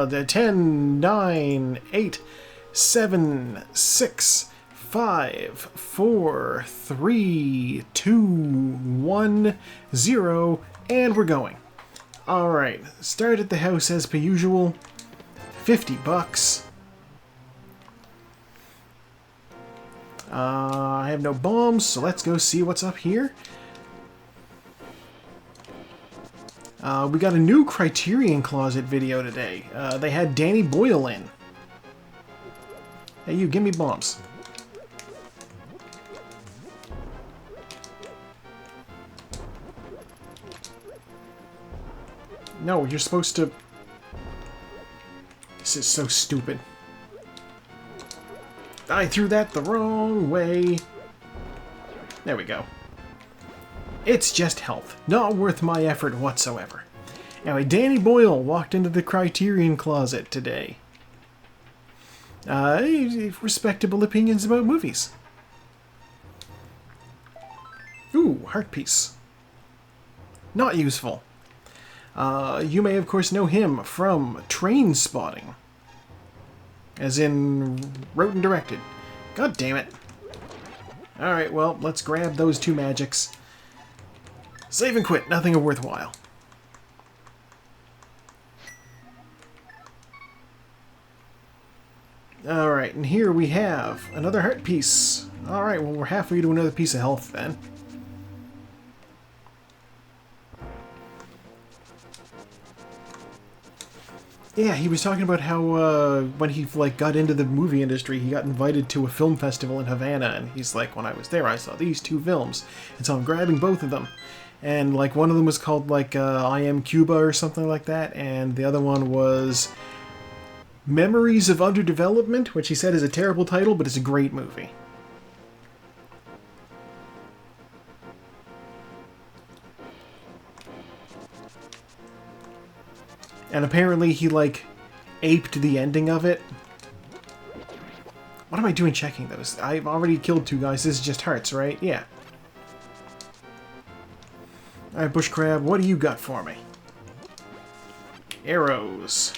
The 10, 9, 8, 7, 6, 5, 4, 3, 2, 1, 0, and we're going. Alright, start at the house as per usual. $50. I have no bombs, so let's go see what's up here. We got a new Criterion Closet video today. They had Danny Boyle in. Hey, you, give me bombs. No, you're supposed to... This is so stupid. I threw that the wrong way. There we go. It's just health. Not worth my effort whatsoever. Anyway, Danny Boyle walked into the Criterion Closet today. Respectable opinions about movies. Ooh, heart piece. Not useful. You may, of course, know him from Train Spotting. As in, wrote and directed. God damn it. Alright, well, let's grab those two magics. Save and quit, nothing worthwhile. Alright, and here we have another heart piece. Alright, well, we're halfway to another piece of health then. Yeah, he was talking about how when he got into the movie industry, he got invited to a film festival in Havana, and he's like, when I was there, I saw these two films, and so I'm grabbing both of them. And one of them was called I Am Cuba or something like that, and the other one was Memories of Underdevelopment, which he said is a terrible title, but it's a great movie. And apparently he, aped the ending of it. What am I doing checking those? I've already killed two guys. This is just hearts, right? Yeah. Alright, Bush Crab, what do you got for me? Arrows.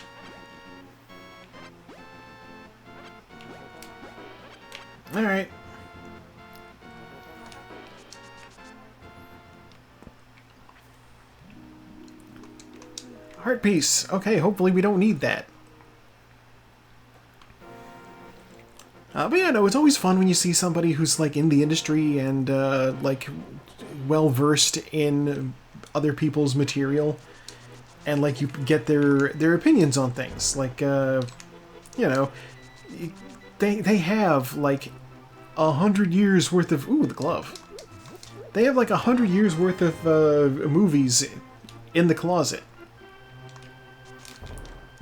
Alright. Heart piece. Okay, hopefully we don't need that. But yeah, no, it's always fun when you see somebody who's in the industry and well versed in other people's material, and you get their opinions on things. You know, they have 100 years worth of the glove. They have 100 years worth of movies in the closet.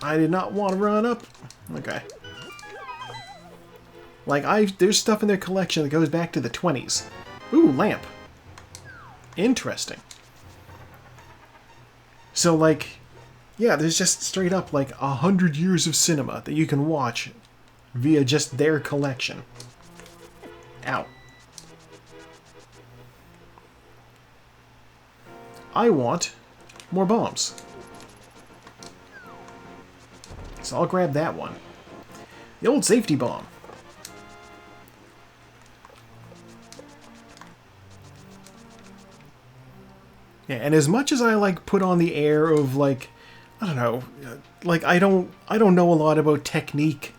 I did not want to run up. Okay. There's stuff in their collection that goes back to the 20s. Ooh, lamp. Interesting. So, yeah, there's just straight up 100 years of cinema that you can watch via just their collection. Ow. I want more bombs. So I'll grab that one. The old safety bomb. Yeah, and as much as I put on the air of I don't know, I don't know a lot about technique,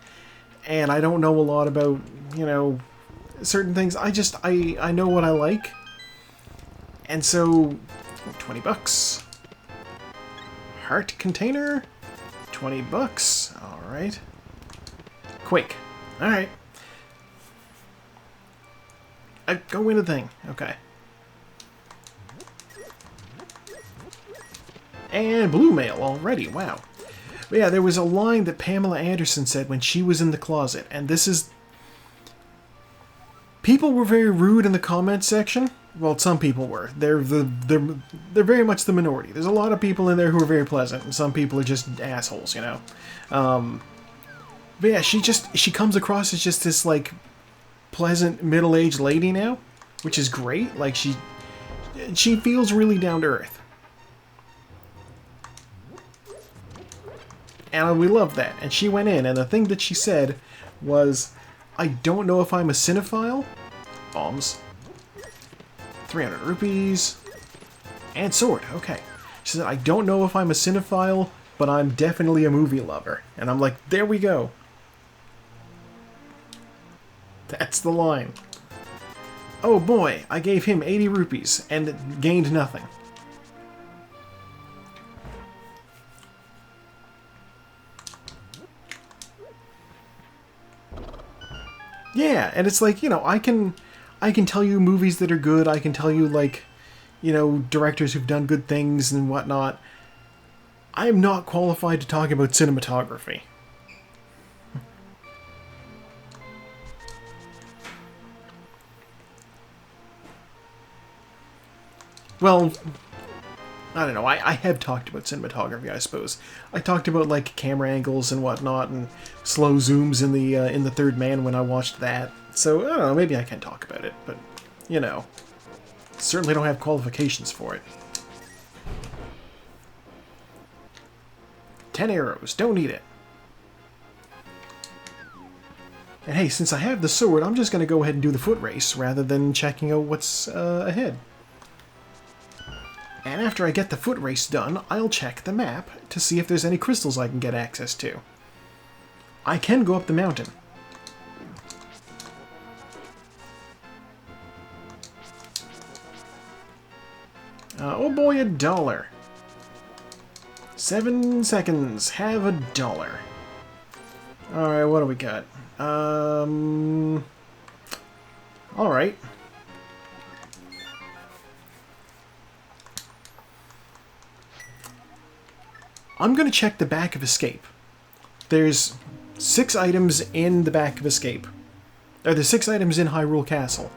and I don't know a lot about, certain things. I know what I like. And so $20. Heart container. $20. Alright. Quake. Alright. Go into the thing. Okay. And blue mail already. Wow. But yeah, there was a line that Pamela Anderson said when she was in the closet, and this is... People were very rude in the comments section. Well, some people were. They're very much the minority. There's a lot of people in there who are very pleasant, and some people are just assholes, But yeah, she comes across as just this pleasant middle-aged lady now, which is great. She feels really down to earth. And we loved that. And she went in, and the thing that she said was, I don't know if I'm a cinephile. Bombs. 300 rupees. And sword, okay. She said, I don't know if I'm a cinephile, but I'm definitely a movie lover. And I'm like, there we go. That's the line. Oh boy, I gave him 80 rupees and gained nothing. Yeah, and it's like, you know, I can tell you movies that are good, I can tell you, like, you know, directors who've done good things and whatnot. I am not qualified to talk about cinematography. Well, I don't know, I have talked about cinematography, I suppose. I talked about, like, camera angles and whatnot, and slow zooms in the Third Man when I watched that. So, I don't know, maybe I can talk about it, but, you know, certainly don't have qualifications for it. 10 arrows, don't need it. And hey, since I have the sword, I'm just going to go ahead and do the foot race, rather than checking out what's ahead. And after I get the foot race done, I'll check the map to see if there's any crystals I can get access to. I can go up the mountain. Oh boy, $1. 7 seconds. Have $1. Alright, what do we got? Alright. I'm going to check the back of Escape. There's 6 items in the back of Escape. There's 6 items in Hyrule Castle.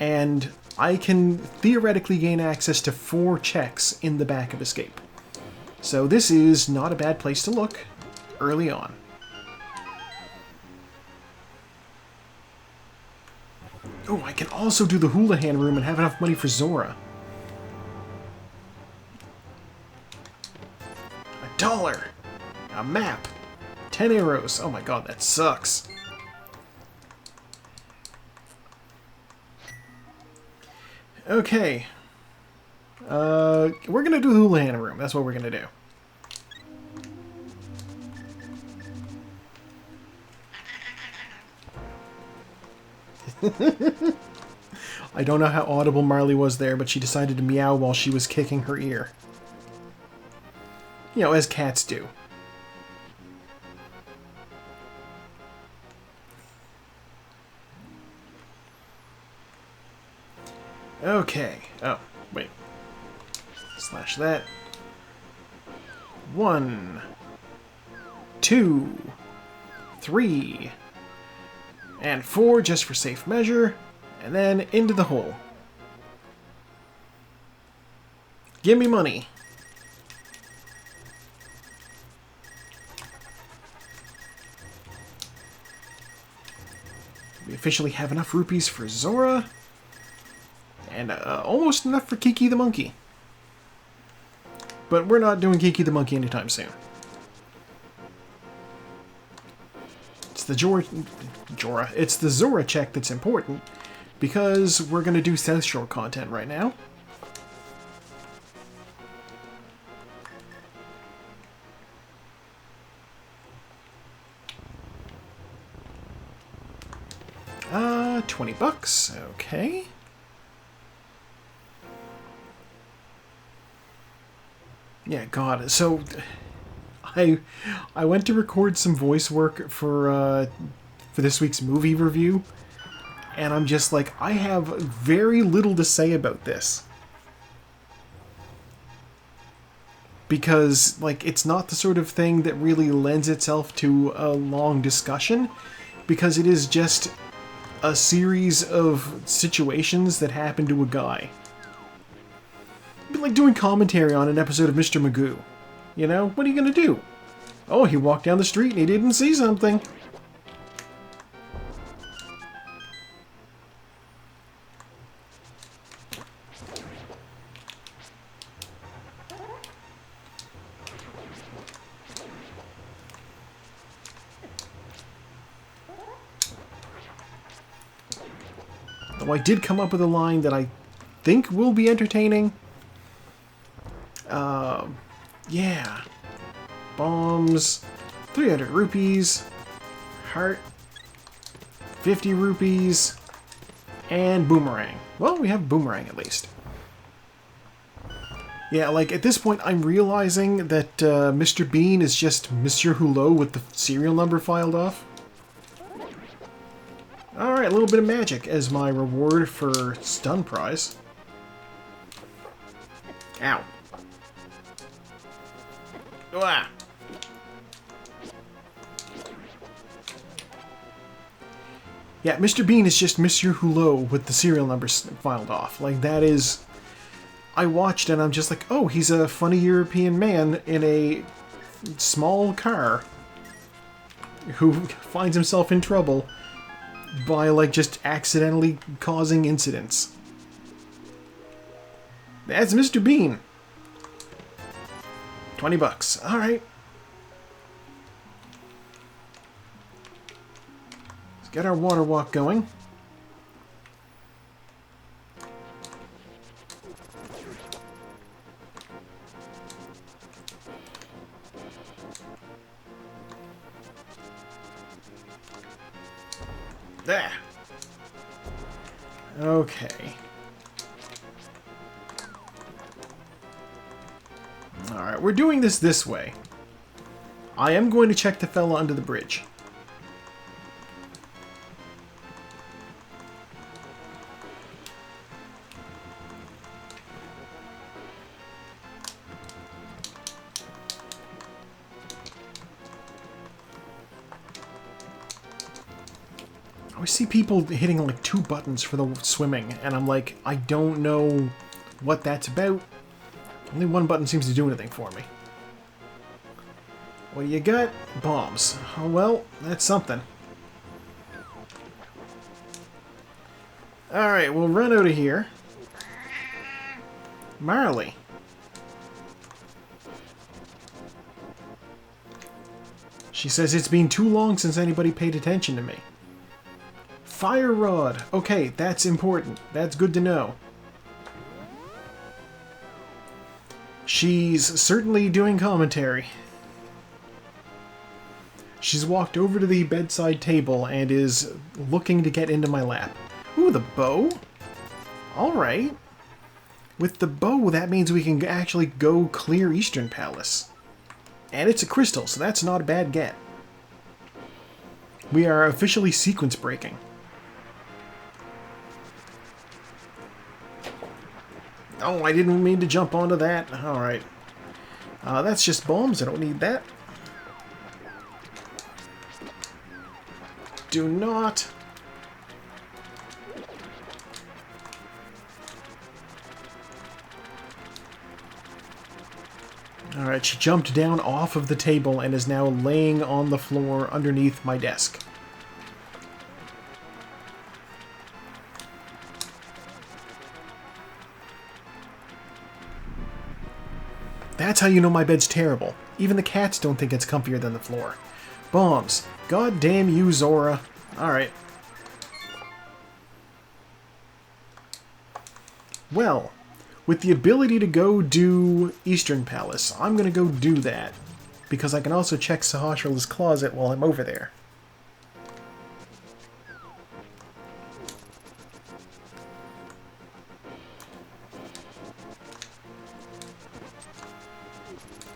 And I can theoretically gain access to 4 checks in the back of Escape. So this is not a bad place to look early on. Oh, I can also do the Houlihan room and have enough money for Zora. $1! A map! 10 arrows! Oh my god, that sucks. Okay. We're gonna do the Houlihan room. That's what we're gonna do. I don't know how audible Marley was there, but she decided to meow while she was kicking her ear. You know, as cats do. Okay. Oh, wait. Slash that. 1, 2, 3, and 4 just for safe measure, and then into the hole. Give me money. We officially have enough rupees for Zora, and almost enough for Kiki the Monkey. But we're not doing Kiki the Monkey anytime soon. It's the It's the Zora check that's important, because we're going to do South Shore content right now. $20. Okay. Yeah, God. So, I went to record some voice work for this week's movie review, and I'm just like, I have very little to say about this. Because, like, it's not the sort of thing that really lends itself to a long discussion, because it is just a series of situations that happen to a guy. It'd be like doing commentary on an episode of Mr. Magoo. You know, what are you gonna do? Oh, he walked down the street and he didn't see something. Oh, I did come up with a line that I think will be entertaining. Yeah. Bombs. 300 rupees. Heart. 50 rupees. And boomerang. Well, we have boomerang at least. Yeah, like, at this point, I'm realizing that Mr. Bean is just Monsieur Hulot with the serial number filed off. Alright, a little bit of magic as my reward for stun prize. Ow. Ah. Yeah, Mr. Bean is just Monsieur Hulot with the serial numbers filed off. Like, that is... I watched and I'm just like, oh, he's a funny European man in a small car who finds himself in trouble by, like, just accidentally causing incidents. That's Mr. Bean. 20 bucks. Alright. Let's get our water walk going. There. Okay. Alright, we're doing this way. I am going to check the fella under the bridge. I always see people hitting like 2 buttons for the swimming, and I'm like, I don't know what that's about. Only 1 button seems to do anything for me. What do you got? Bombs. Oh well, that's something. Alright, we'll run out of here. Marley. She says it's been too long since anybody paid attention to me. Fire rod. Okay, that's important. That's good to know. She's certainly doing commentary. She's walked over to the bedside table and is looking to get into my lap. Ooh, the bow? Alright. With the bow, that means we can actually go clear Eastern Palace. And it's a crystal, so that's not a bad get. We are officially sequence breaking. Oh, I didn't mean to jump onto that. Alright. That's just bombs. I don't need that. Do not. Alright, she jumped down off of the table and is now laying on the floor underneath my desk. That's how you know my bed's terrible. Even the cats don't think it's comfier than the floor. Bombs. God damn you, Zora. Alright. Well, with the ability to go do Eastern Palace, I'm gonna go do that. Because I can also check Sahasrala's closet while I'm over there.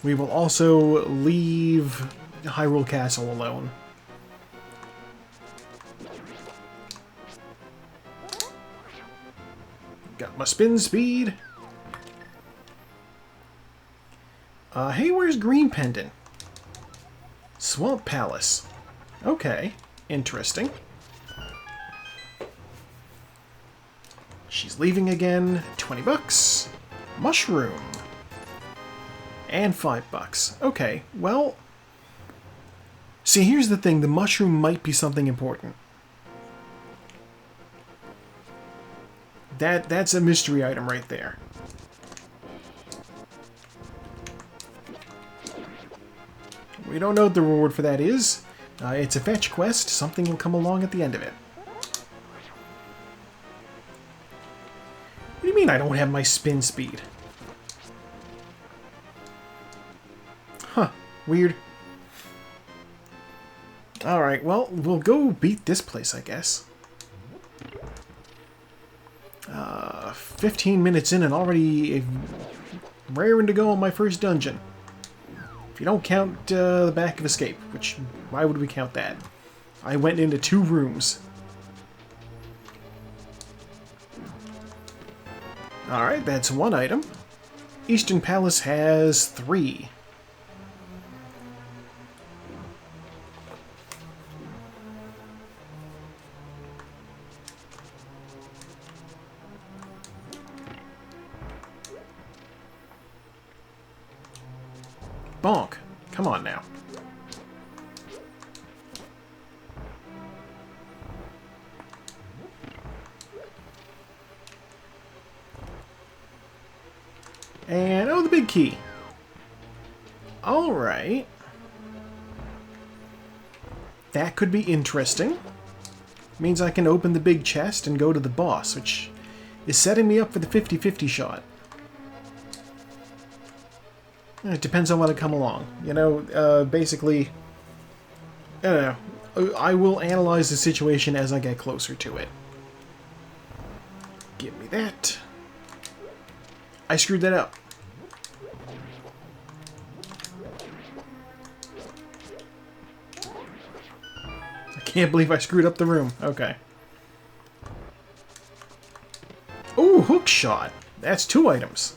We will also leave Hyrule Castle alone. Got my spin speed. Hey, where's Green Pendant? Swamp Palace. Okay, interesting. She's leaving again. 20 bucks. Mushroom. And 5 bucks. Okay, well... See, here's the thing. The mushroom might be something important. That's a mystery item right there. We don't know what the reward for that is. It's a fetch quest. Something will come along at the end of it. mean I don't have my spin speed? Huh. Weird. Alright, well, we'll go beat this place, I guess. 15 minutes in and already raring to go on my first dungeon. If you don't count the back of escape, which, why would we count that? I went into 2 rooms. Alright, that's 1 item. Eastern Palace has 3. Bonk. Come on now. And, oh, the big key. Alright. That could be interesting. Means I can open the big chest and go to the boss, which is setting me up for the 50-50 shot. It depends on when I come along. You know, basically, I don't know. I will analyze the situation as I get closer to it. Give me that. I screwed that up. I can't believe I screwed up the room. Okay. Ooh, hook shot. That's 2 items.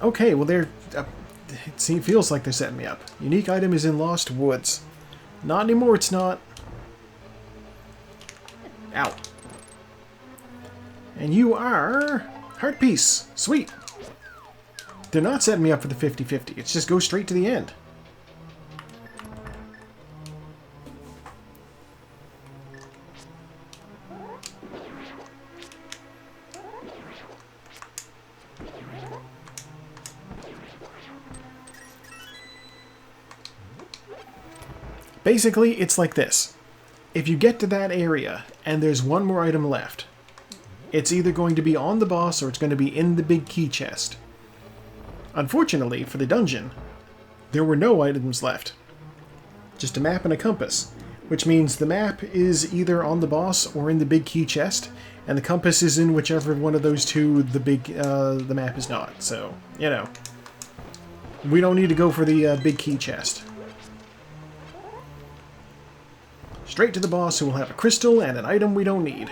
Okay, well they're... it feels like they're setting me up. Unique item is in Lost Woods. Not anymore, it's not. Ow. And you are... Heart Piece. Sweet. They're not setting me up for the 50-50. It's just go straight to the end. Basically, it's like this. If you get to that area, and there's 1 more item left, it's either going to be on the boss, or it's going to be in the big key chest. Unfortunately, for the dungeon, there were no items left. Just a map and a compass, which means the map is either on the boss or in the big key chest, and the compass is in whichever one of those 2 the map is not. So, you know, we don't need to go for the big key chest. Straight to the boss, who will have a crystal and an item we don't need.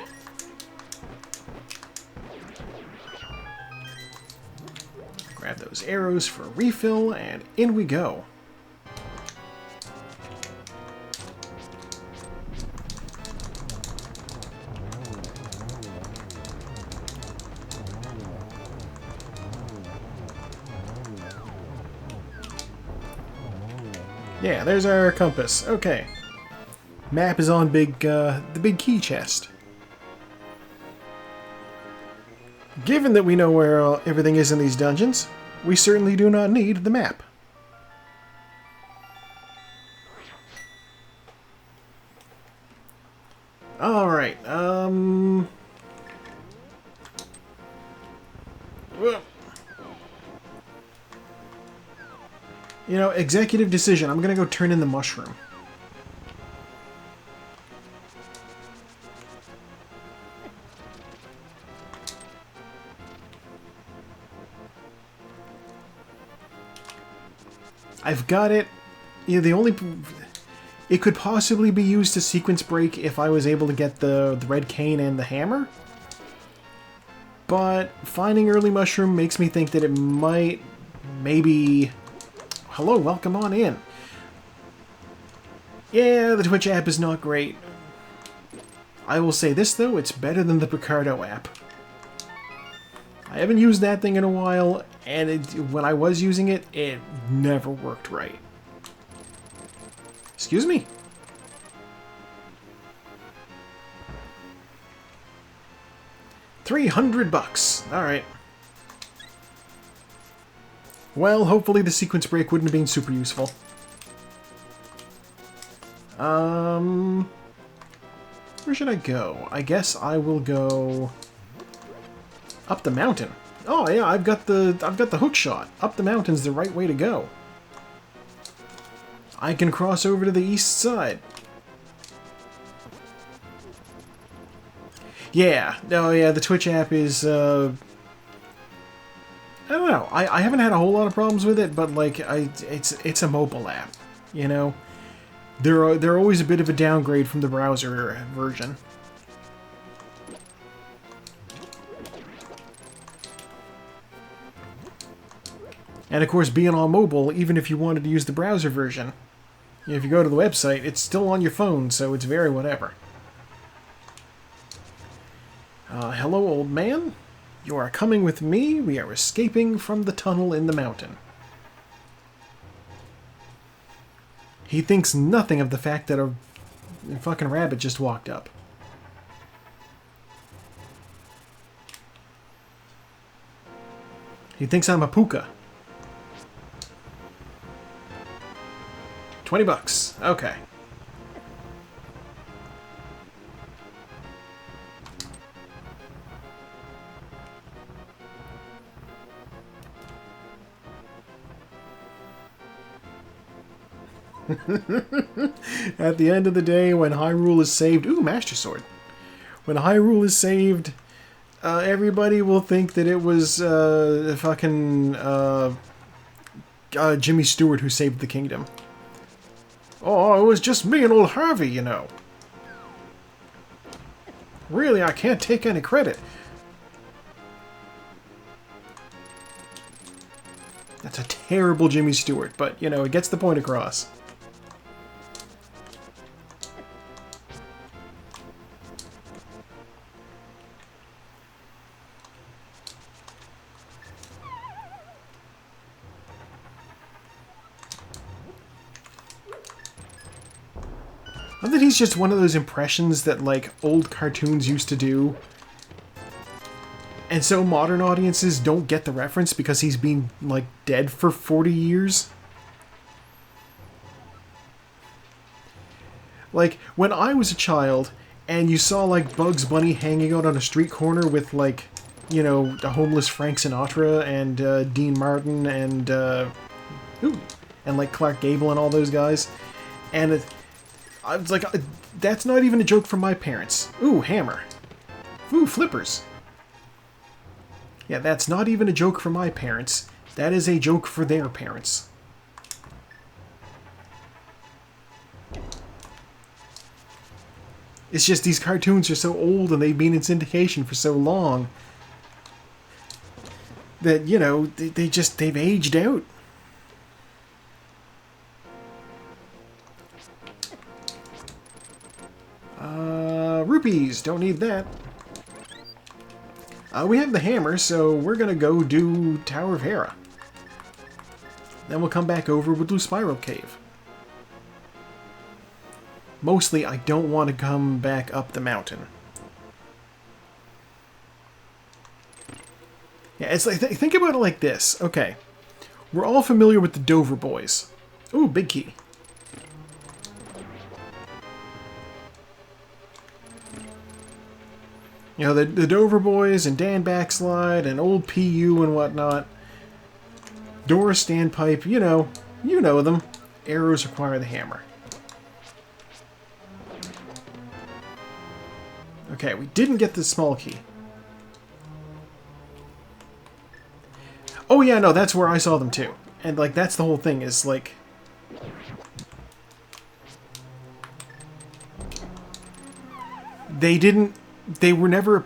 Grab those arrows for a refill, and in we go. Yeah, there's our compass. Okay. Map is on the big key chest. Given that we know where everything is in these dungeons, we certainly do not need the map. Alright, you know, executive decision. I'm gonna go turn in the mushroom. I've got it. You know, it could possibly be used to sequence break if I was able to get the red cane and the hammer. But finding early mushroom makes me think that it might, maybe... Hello, welcome on in. Yeah, the Twitch app is not great. I will say this though, it's better than the Picardo app. I haven't used that thing in a while, and when I was using it, it never worked right. Excuse me? $300. Alright. Well, hopefully the sequence break wouldn't have been super useful. Where should I go? I guess I will go... Up the mountain. Oh yeah, I've got the hook shot. Up the mountain's the right way to go. I can cross over to the east side. Yeah. Oh yeah, the Twitch app is I don't know. I haven't had a whole lot of problems with it, but like it's a mobile app, you know. They're always a bit of a downgrade from the browser version. And of course, being on mobile, even if you wanted to use the browser version, if you go to the website, it's still on your phone, so it's very whatever. Hello, old man. You are coming with me. We are escaping from the tunnel in the mountain. He thinks nothing of the fact that a fucking rabbit just walked up. He thinks I'm a puka. $20. Okay. At the end of the day, when Hyrule is saved... Ooh, Master Sword. When Hyrule is saved, everybody will think that it was fucking Jimmy Stewart who saved the kingdom. Oh, it was just me and old Harvey, you know. Really, I can't take any credit. That's a terrible Jimmy Stewart, but, you know, it gets the point across. Not that he's just one of those impressions that, like, old cartoons used to do. And so modern audiences don't get the reference because he's been, like, dead for 40 years. Like, when I was a child, and you saw, like, Bugs Bunny hanging out on a street corner with, like, you know, a homeless Frank Sinatra and Dean Martin and, like, Clark Gable and all those guys. And I was like, that's not even a joke from my parents. Ooh, hammer. Ooh, flippers. Yeah, that's not even a joke for my parents. That is a joke for their parents. It's just these cartoons are so old and they've been in syndication for so long that, you know, they've aged out. Rupees, don't need that. We have the hammer, so we're gonna go do Tower of Hera. Then we'll come back over, we'll do Spiral Cave. Mostly, I don't want to come back up the mountain. Yeah, it's like, think about it like this. Okay, we're all familiar with the Dover Boys. Ooh, big key. You know, the Dover Boys and Dan Backslide and old PU and whatnot. Doris Standpipe, you know them. Arrows require the hammer. Okay, we didn't get the small key. Oh yeah, no, that's where I saw them too. And like, that's the whole thing, is like... They were never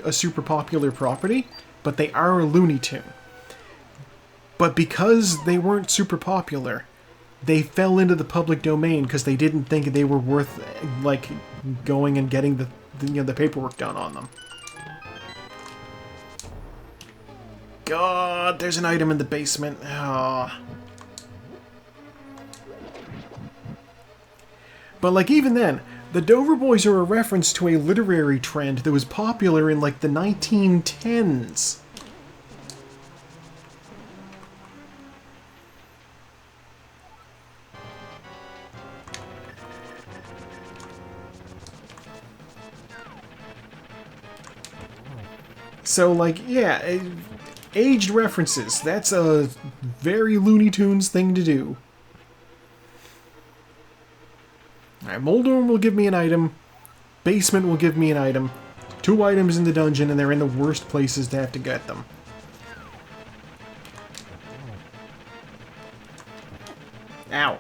a super popular property, but they are a Looney Tune. But because they weren't super popular, they fell into the public domain because they didn't think they were worth, like, going and getting the paperwork done on them. God, there's an item in the basement. Oh. But like, even then, the Dover Boys are a reference to a literary trend that was popular in, like, the 1910s. So, like, yeah, aged references. That's a very Looney Tunes thing to do. Alright, Moldorm will give me an item. Basement will give me an item. 2 items in the dungeon, and they're in the worst places to have to get them. Ow.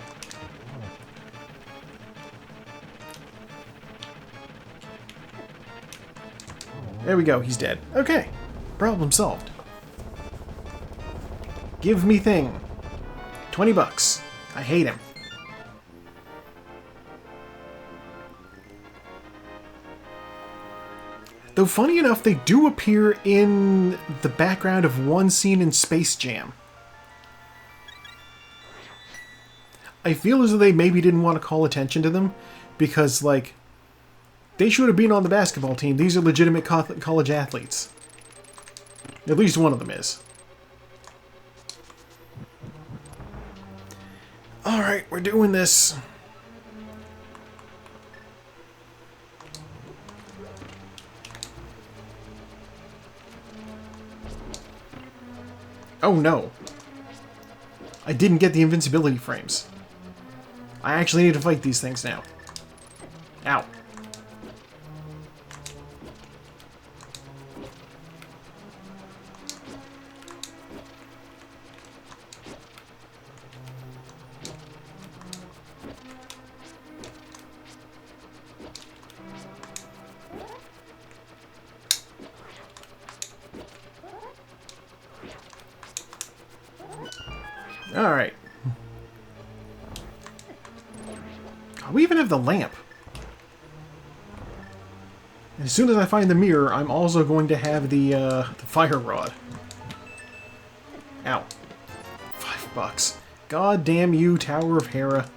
There we go, he's dead. Okay, problem solved. Give me thing. 20 bucks. I hate him. Though funny enough, they do appear in the background of one scene in Space Jam. I feel as though they maybe didn't want to call attention to them, because, like, they should have been on the basketball team. These are legitimate college athletes. At least one of them is. Alright, we're doing this. Oh no. I didn't get the invincibility frames. I actually need to fight these things now. Ow. Alright. We even have the lamp. And as soon as I find the mirror, I'm also going to have the fire rod. Ow. $5. God damn you, Tower of Hera.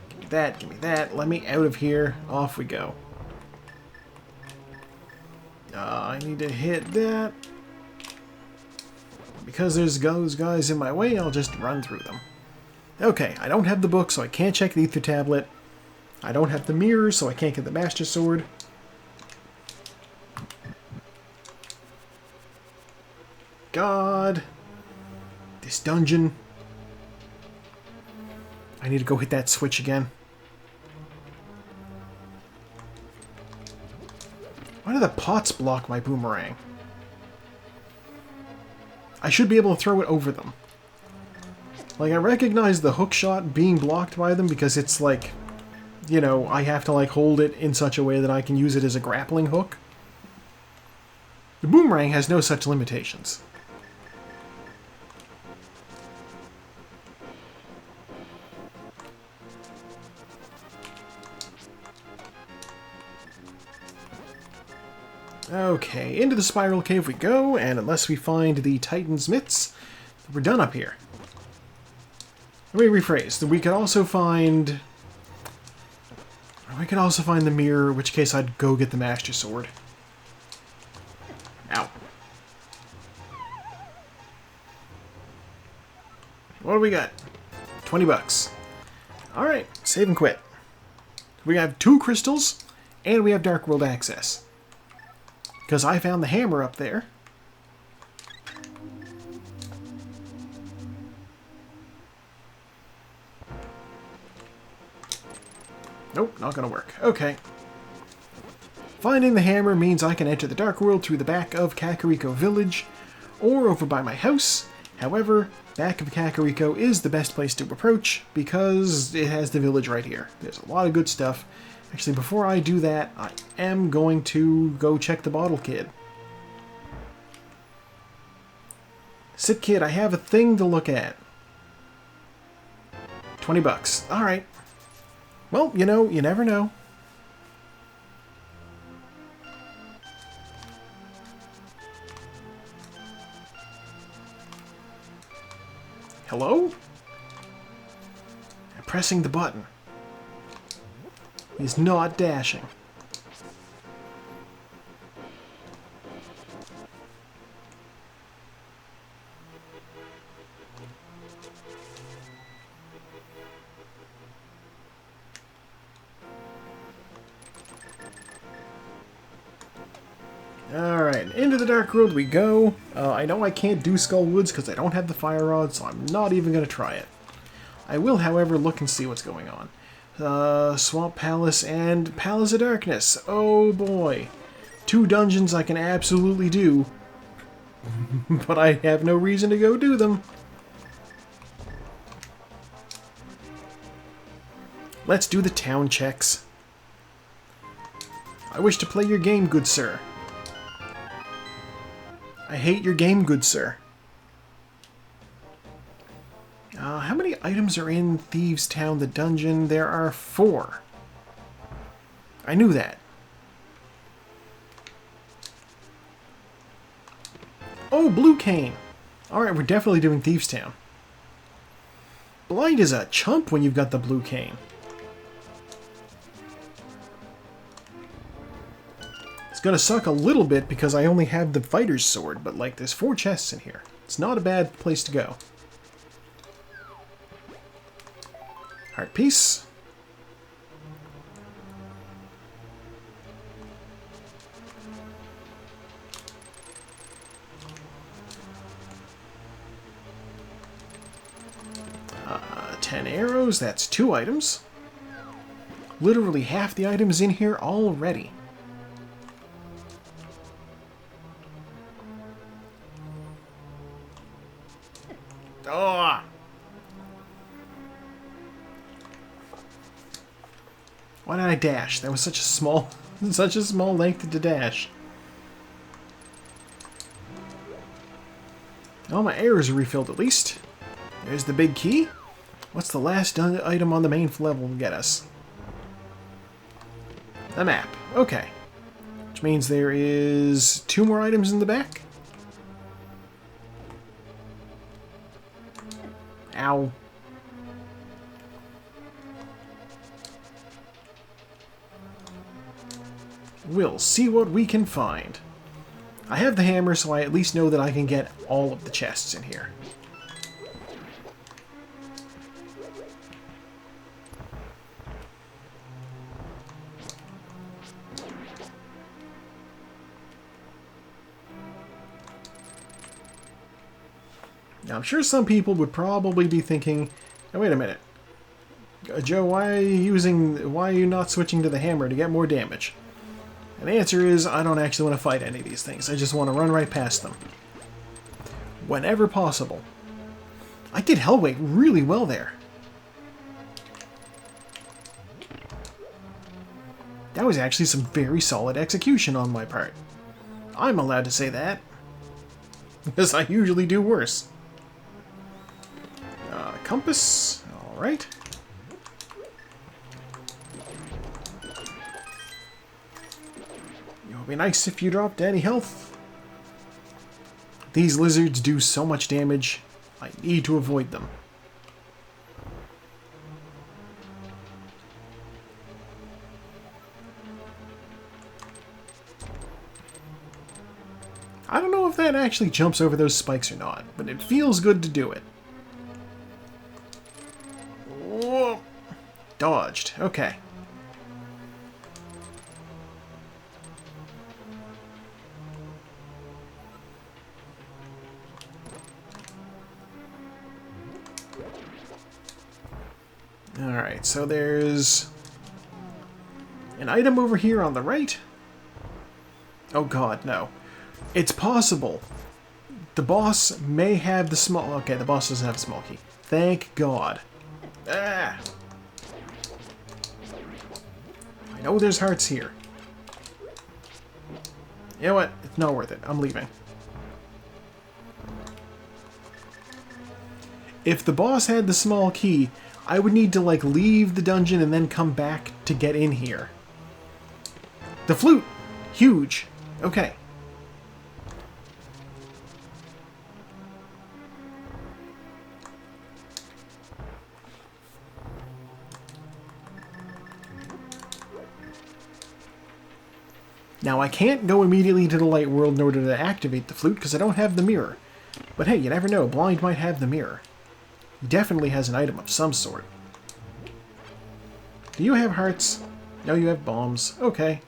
Give me that, give me that. Let me out of here. Off we go. I need to hit that. Because there's those guys in my way, I'll just run through them. Okay, I don't have the book, so I can't check the ether tablet. I don't have the mirror, so I can't get the Master Sword. God. This dungeon. I need to go hit that switch again. Why do the pots block my boomerang? I should be able to throw it over them. Like, I recognize the hook shot being blocked by them because it's like, you know, I have to like hold it in such a way that I can use it as a grappling hook. The boomerang has no such limitations. Okay, into the spiral cave we go, and unless we find the Titan's mitts, we're done up here. Let me rephrase. We could also find... We could also find the mirror, in which case I'd go get the Master Sword. Ow. What do we got? 20 bucks. Alright, save and quit. We have 2 crystals, and we have Dark World access. Because I found the hammer up there. Nope, not gonna work. Okay. Finding the hammer means I can enter the Dark World through the back of Kakariko Village, or over by my house. However, back of Kakariko is the best place to approach, because it has the village right here. There's a lot of good stuff. Actually, before I do that, I am going to go check the bottle kid. Sick kid, I have a thing to look at. 20 bucks. Alright. Well, you know, you never know. Hello? I'm pressing the button. He's not dashing. Alright. Alright, into the Dark World we go. I know I can't do Skull Woods because I don't have the Fire Rod, so I'm not even going to try it. I will, however, look and see what's going on. Swamp Palace and Palace of Darkness. Oh boy. 2 dungeons I can absolutely do. But I have no reason to go do them. Let's do the town checks. I wish to play your game, good sir. I hate your game, good sir. How many items are in Thieves' Town, the dungeon? There are 4. I knew that. Oh, Blue Cane! Alright, we're definitely doing Thieves' Town. Blind is a chump when you've got the Blue Cane. It's gonna suck a little bit because I only have the Fighter's Sword, but like, there's 4 chests in here. It's not a bad place to go. Heart piece. Uh, 10 arrows, that's 2 items. Literally half the items in here already. Oh! Why did I dash? That was such a small length to dash. Oh, my arrows are refilled at least. There's the big key. What's the last item on the main level to get us? The map. Okay. Which means there is 2 more items in the back. Ow. We'll see what we can find. I have the hammer, so I at least know that I can get all of the chests in here. Now, I'm sure some people would probably be thinking, oh, wait a minute. Joe, why are you not switching to the hammer to get more damage? And the answer is, I don't actually want to fight any of these things. I just want to run right past them. Whenever possible. I did Hellweight really well there. That was actually some very solid execution on my part. I'm allowed to say that. Because I usually do worse. Compass. Alright. It would be nice if you dropped any health. These lizards do so much damage. I need to avoid them. I don't know if that actually jumps over those spikes or not, but it feels good to do it. Whoa. Dodged. Okay. Alright, so there's an item over here on the right. Oh god, no. It's possible. The boss may have the small... Okay, the boss doesn't have a small key. Thank God. Ah! I know there's hearts here. You know what? It's not worth it. I'm leaving. If the boss had the small key, I would need to, like, leave the dungeon and then come back to get in here. The flute! Huge. Okay. Now, I can't go immediately to the light world in order to activate the flute because I don't have the mirror. But hey, you never know. Blind might have the mirror. He definitely has an item of some sort. Do you have hearts? No, you have bombs. Okay.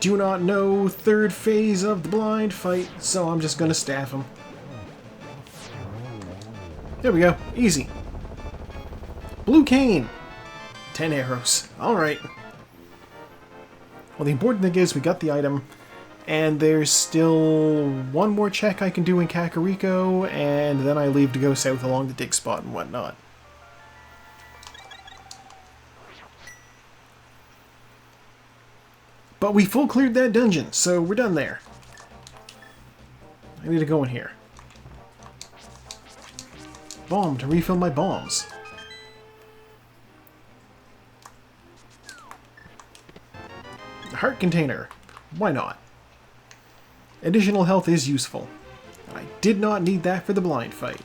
do not know third phase of the blind fight, so I'm just gonna staff him. There we go. Easy. Blue cane. 10 arrows. Alright. Well, the important thing is we got the item, and there's still one more check I can do in Kakariko, and then I leave to go south along the dig spot and whatnot. But we full cleared that dungeon, so we're done there. I need to go in here. Bomb to refill my bombs. Heart container. Why not? Additional health is useful. I did not need that for the blind fight.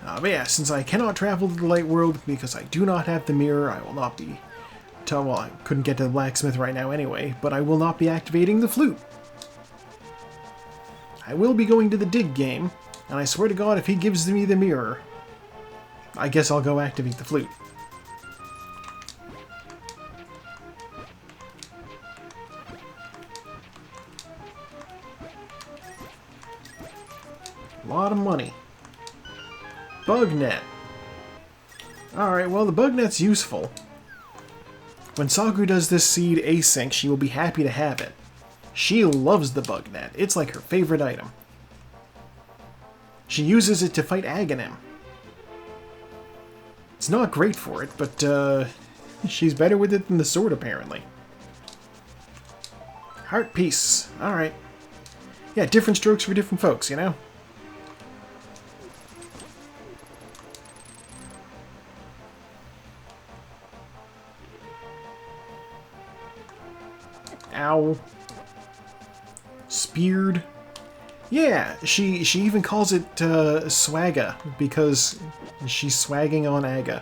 But yeah, since I cannot travel to the light world because I do not have the mirror, I will not be... Well, I couldn't get to the blacksmith right now anyway, but I will not be activating the flute. I will be going to the dig game, and I swear to God if he gives me the mirror, I guess I'll go activate the flute. A lot of money. Bug net. Alright, well the bug net's useful. When Saku does this seed async, she will be happy to have it. She loves the bug net. It's like her favorite item. She uses it to fight Aghanim. It's not great for it, but she's better with it than the sword apparently. Heart piece. Alright. Yeah, different strokes for different folks, you know? Ow. Speared. Yeah, she even calls it swagga because she's swagging on Aga.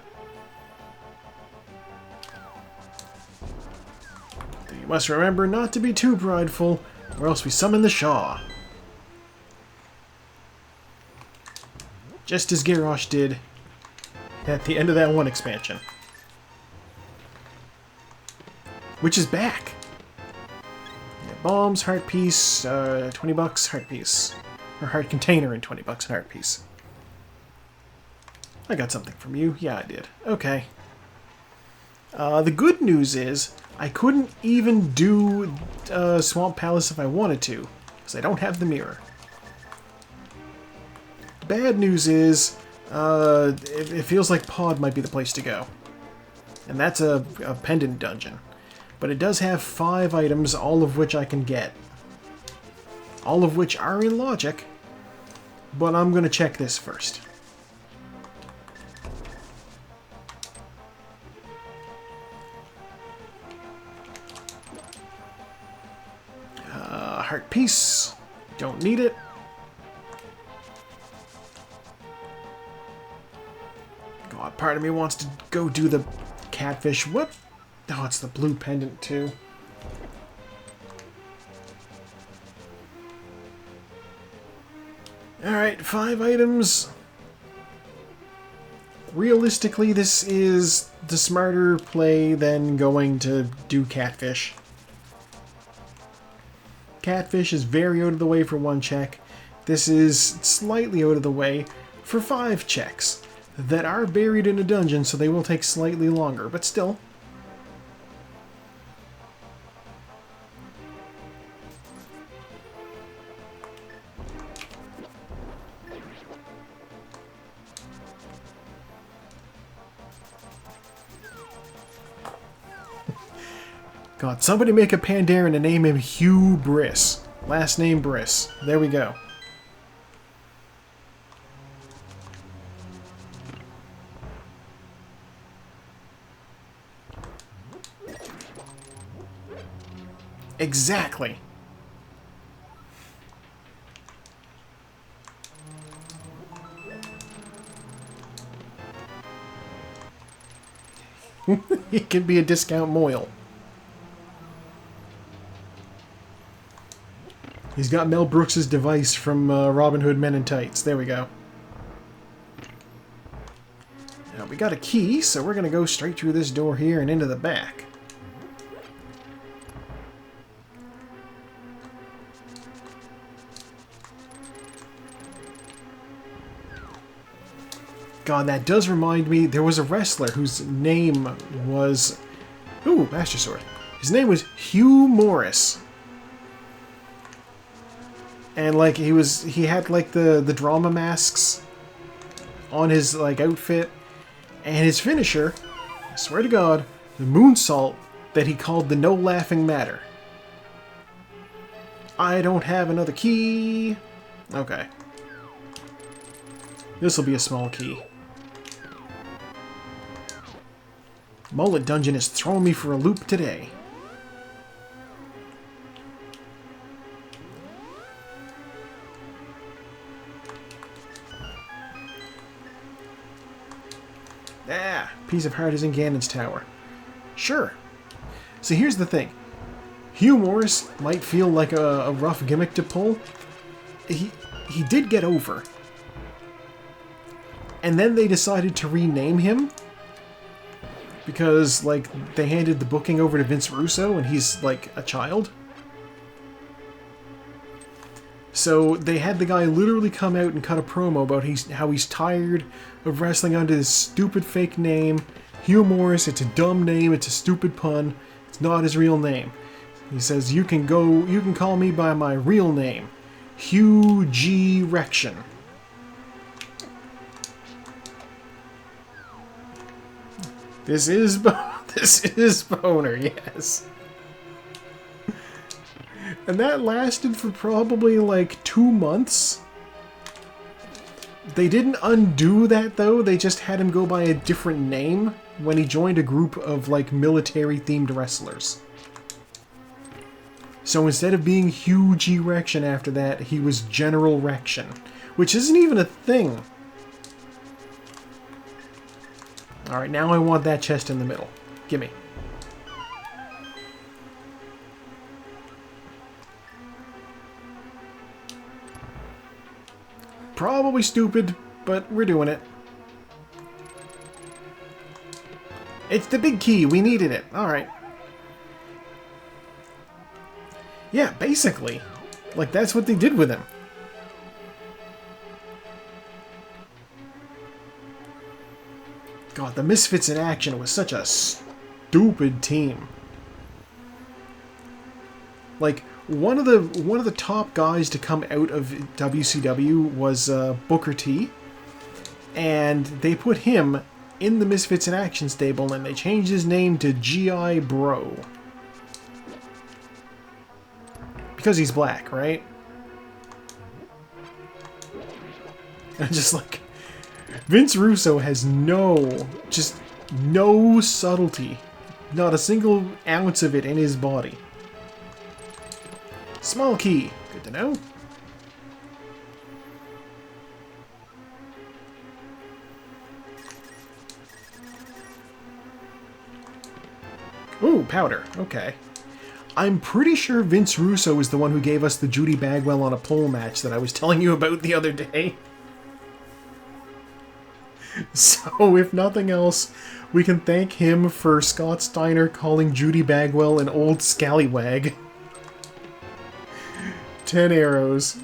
You must remember not to be too prideful, or else we summon the Shaw. Just as Garrosh did at the end of that one expansion. Which is back. Bombs, heart piece, 20 bucks, heart piece. Or heart container and 20 bucks and heart piece. I got something from you. Yeah, I did. Okay. The good news is, I couldn't even do Swamp Palace if I wanted to, because I don't have the mirror. The bad news is, it feels like Pod might be the place to go. And that's a pendant dungeon. But it does have 5 items, all of which I can get. All of which are in logic. But I'm going to check this first. Heart piece. Don't need it. God, part of me wants to go do the catfish. What? Oh, it's the blue pendant, too. Alright, 5 items. Realistically, this is the smarter play than going to do catfish. Catfish is very out of the way for 1 check. This is slightly out of the way for 5 checks that are buried in a dungeon, so they will take slightly longer, but still. God, somebody make a Pandaren and name him Hugh Briss. Last name Briss. There we go. Exactly. He can be a discount Moyle. He's got Mel Brooks' device from Robin Hood Men in Tights. There we go. Now we got a key, so we're going to go straight through this door here and into the back. God, that does remind me, there was a wrestler whose name was... Ooh, Master Sword. His name was Hugh Morris. And, like, he had, like, the drama masks on his, like, outfit. And his finisher, I swear to God, the moonsault that he called the No Laughing Matter. I don't have another key. Okay. This will be a small key. Mullet Dungeon is throwing me for a loop today. Ah, piece of heart is in Ganon's tower. Sure. So here's the thing. Hugh Morris might feel like a rough gimmick to pull. He did get over. And then they decided to rename him. Because, like, they handed the booking over to Vince Russo and he's, like, a child. So they had the guy literally come out and cut a promo about how he's tired of wrestling under this stupid fake name. Hugh Morris, it's a dumb name, it's a stupid pun, it's not his real name. He says, you can call me by my real name, Hugh G. Rection. This is Boner, yes. And that lasted for probably like 2 months. They didn't undo that though, they just had him go by a different name when he joined a group of like military-themed wrestlers. So instead of being Huge Erection after that, he was General Rection, which isn't even a thing. Alright, now I want that chest in the middle. Gimme. Probably stupid, but we're doing it. It's the big key, we needed it. Alright. Yeah, basically. Like, that's what they did with him. God, the Misfits in Action was such a stupid team. Like, one of the top guys to come out of WCW was Booker T, and they put him in the Misfits in Action stable, and they changed his name to G.I. Bro. Because he's black, right? And just like... Vince Russo has no subtlety. Not a single ounce of it in his body. Small key. Good to know. Ooh, powder. Okay. I'm pretty sure Vince Russo is the one who gave us the Judy Bagwell on a pole match that I was telling you about the other day. So, if nothing else, we can thank him for Scott Steiner calling Judy Bagwell an old scallywag. 10 arrows.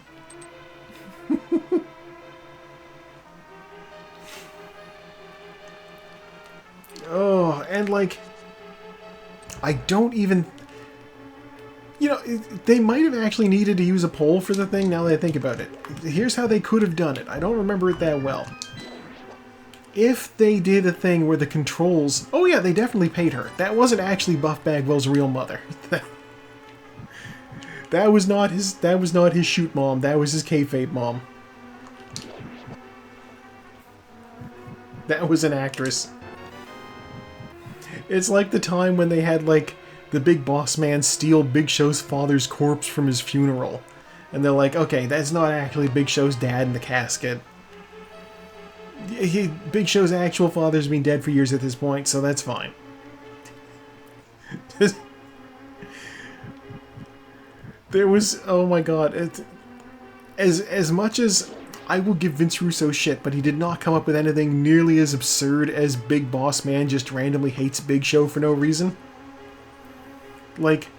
Oh, and like... I don't even... You know, they might have actually needed to use a pole for the thing now that I think about it. Here's how they could have done it. I don't remember it that well. If they did a thing where the controls... Oh yeah, they definitely paid her. That wasn't actually Buff Bagwell's real mother. That was not his shoot mom. That was his kayfabe mom. That was an actress. It's like the time when they had, like, the big boss man steal Big Show's father's corpse from his funeral. And they're like, okay, that's not actually Big Show's dad in the casket. Big Show's actual father's been dead for years at this point, so that's fine. There was... Oh my god. As much as I will give Vince Russo shit, but he did not come up with anything nearly as absurd as Big Boss Man just randomly hates Big Show for no reason. Like,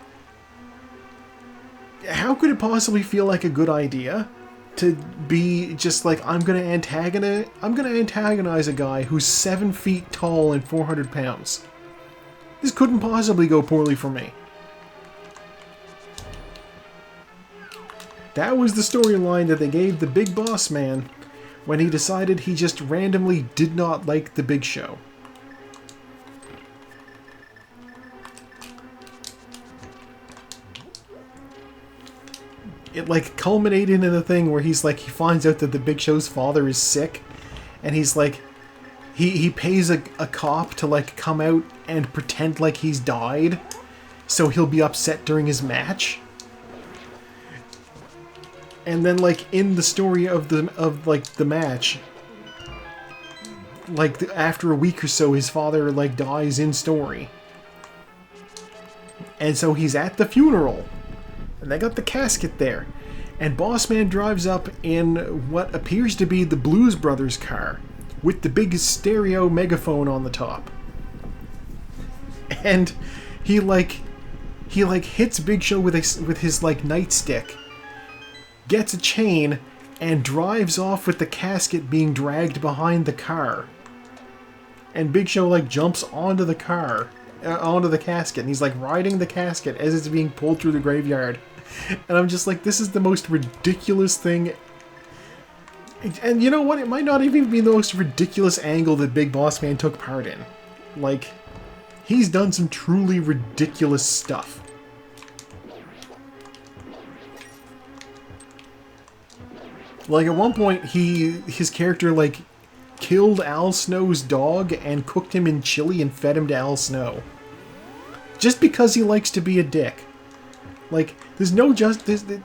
how could it possibly feel like a good idea to be just like, I'm gonna antagonize a guy who's 7 feet tall and 400 pounds. This couldn't possibly go poorly for me. That was the storyline that they gave the Big Boss Man when he decided he just randomly did not like the Big Show. It like culminated in a thing where he's like, he finds out that the Big Show's father is sick, and he's like, he pays a cop to like come out and pretend like he's died, so he'll be upset during his match. And then like in the story of the match, like after a week or so, his father like dies in story, and so he's at the funeral. And they got the casket there. And Bossman drives up in what appears to be the Blues Brothers car, with the big stereo megaphone on the top. And he hits Big Show with his like nightstick, gets a chain, and drives off with the casket being dragged behind the car. And Big Show like jumps onto the car, onto the casket, and he's like riding the casket as it's being pulled through the graveyard. And I'm just like, this is the most ridiculous thing. And you know what? It might not even be the most ridiculous angle that Big Boss Man took part in. Like, he's done some truly ridiculous stuff. Like, at one point, his character, like, killed Al Snow's dog and cooked him in chili and fed him to Al Snow. Just because he likes to be a dick. Like, there's no they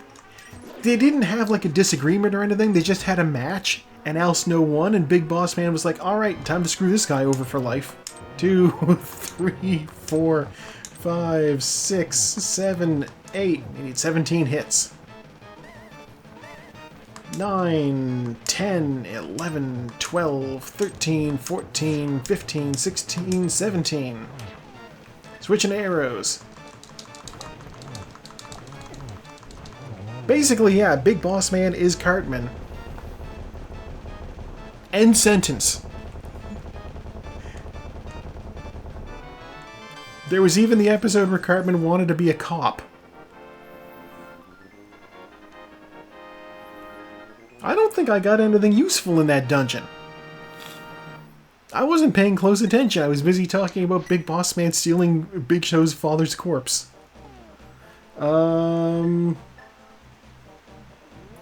didn't have, like, a disagreement or anything. They just had a match, and Al Snow won, and Big Boss Man was like, alright, time to screw this guy over for life. 2, 3, 4, 5, 6, 7, 8. We need 17 hits. 9, 10, 11, 12, 13, 14, 15, 16, 17. Switching arrows. Basically, yeah, Big Boss Man is Cartman. End sentence. There was even the episode where Cartman wanted to be a cop. I don't think I got anything useful in that dungeon. I wasn't paying close attention. I was busy talking about Big Boss Man stealing Big Show's father's corpse.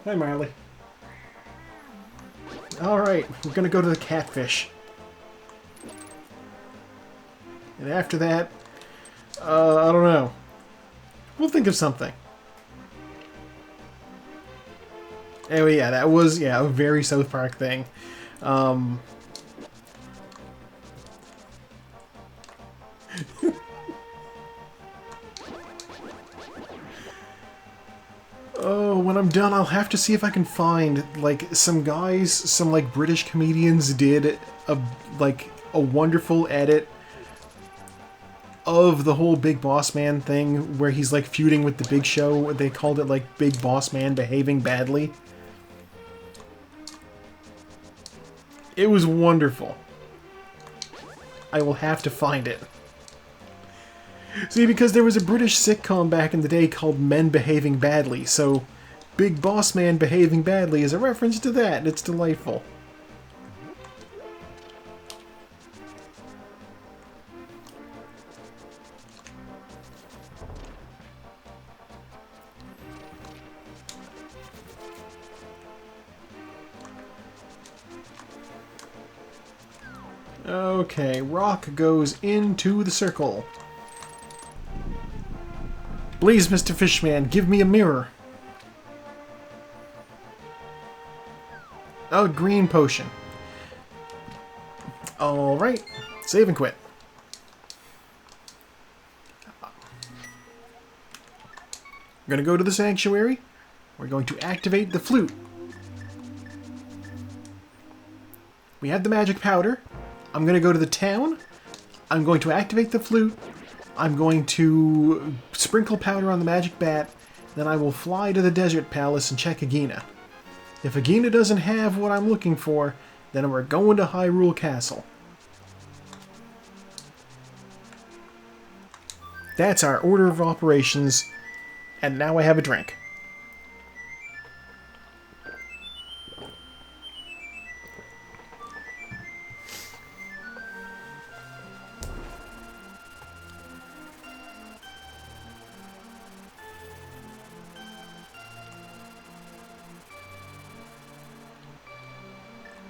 Hi, Marley. Alright, we're gonna go to the catfish. And after that, I don't know. We'll think of something. Anyway, yeah, that was, a very South Park thing. Oh, when I'm done, I'll have to see if I can find, like, some British comedians did a wonderful edit of the whole Big Boss Man thing, where he's, like, feuding with the Big Show. They called it, like, Big Boss Man behaving badly. It was wonderful. I will have to find it. See, because there was a British sitcom back in the day called Men Behaving Badly, so Big Boss Man Behaving Badly is a reference to that, and it's delightful. Okay, rock goes into the circle. Please, Mr. Fishman, give me a mirror. Oh, green potion. Alright, save and quit. We're going to go to the sanctuary. We're going to activate the flute. We have the magic powder. I'm going to go to the town. I'm going to activate the flute. I'm going to sprinkle powder on the magic bat. Then I will fly to the desert palace and check Agina. If Agina doesn't have what I'm looking for, then we're going to Hyrule Castle. That's our order of operations, and now I have a drink.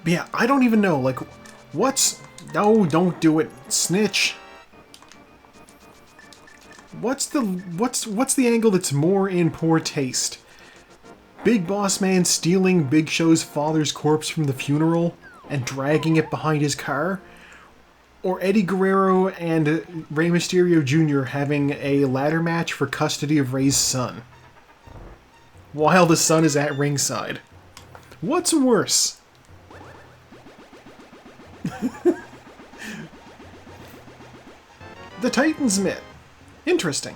But yeah, I don't even know, like, what's... No, don't do it. Snitch. What's the angle that's more in poor taste? Big Boss Man stealing Big Show's father's corpse from the funeral and dragging it behind his car? Or Eddie Guerrero and Rey Mysterio Jr. having a ladder match for custody of Rey's son, while the son is at ringside? What's worse? The Titan's Mitt. Interesting.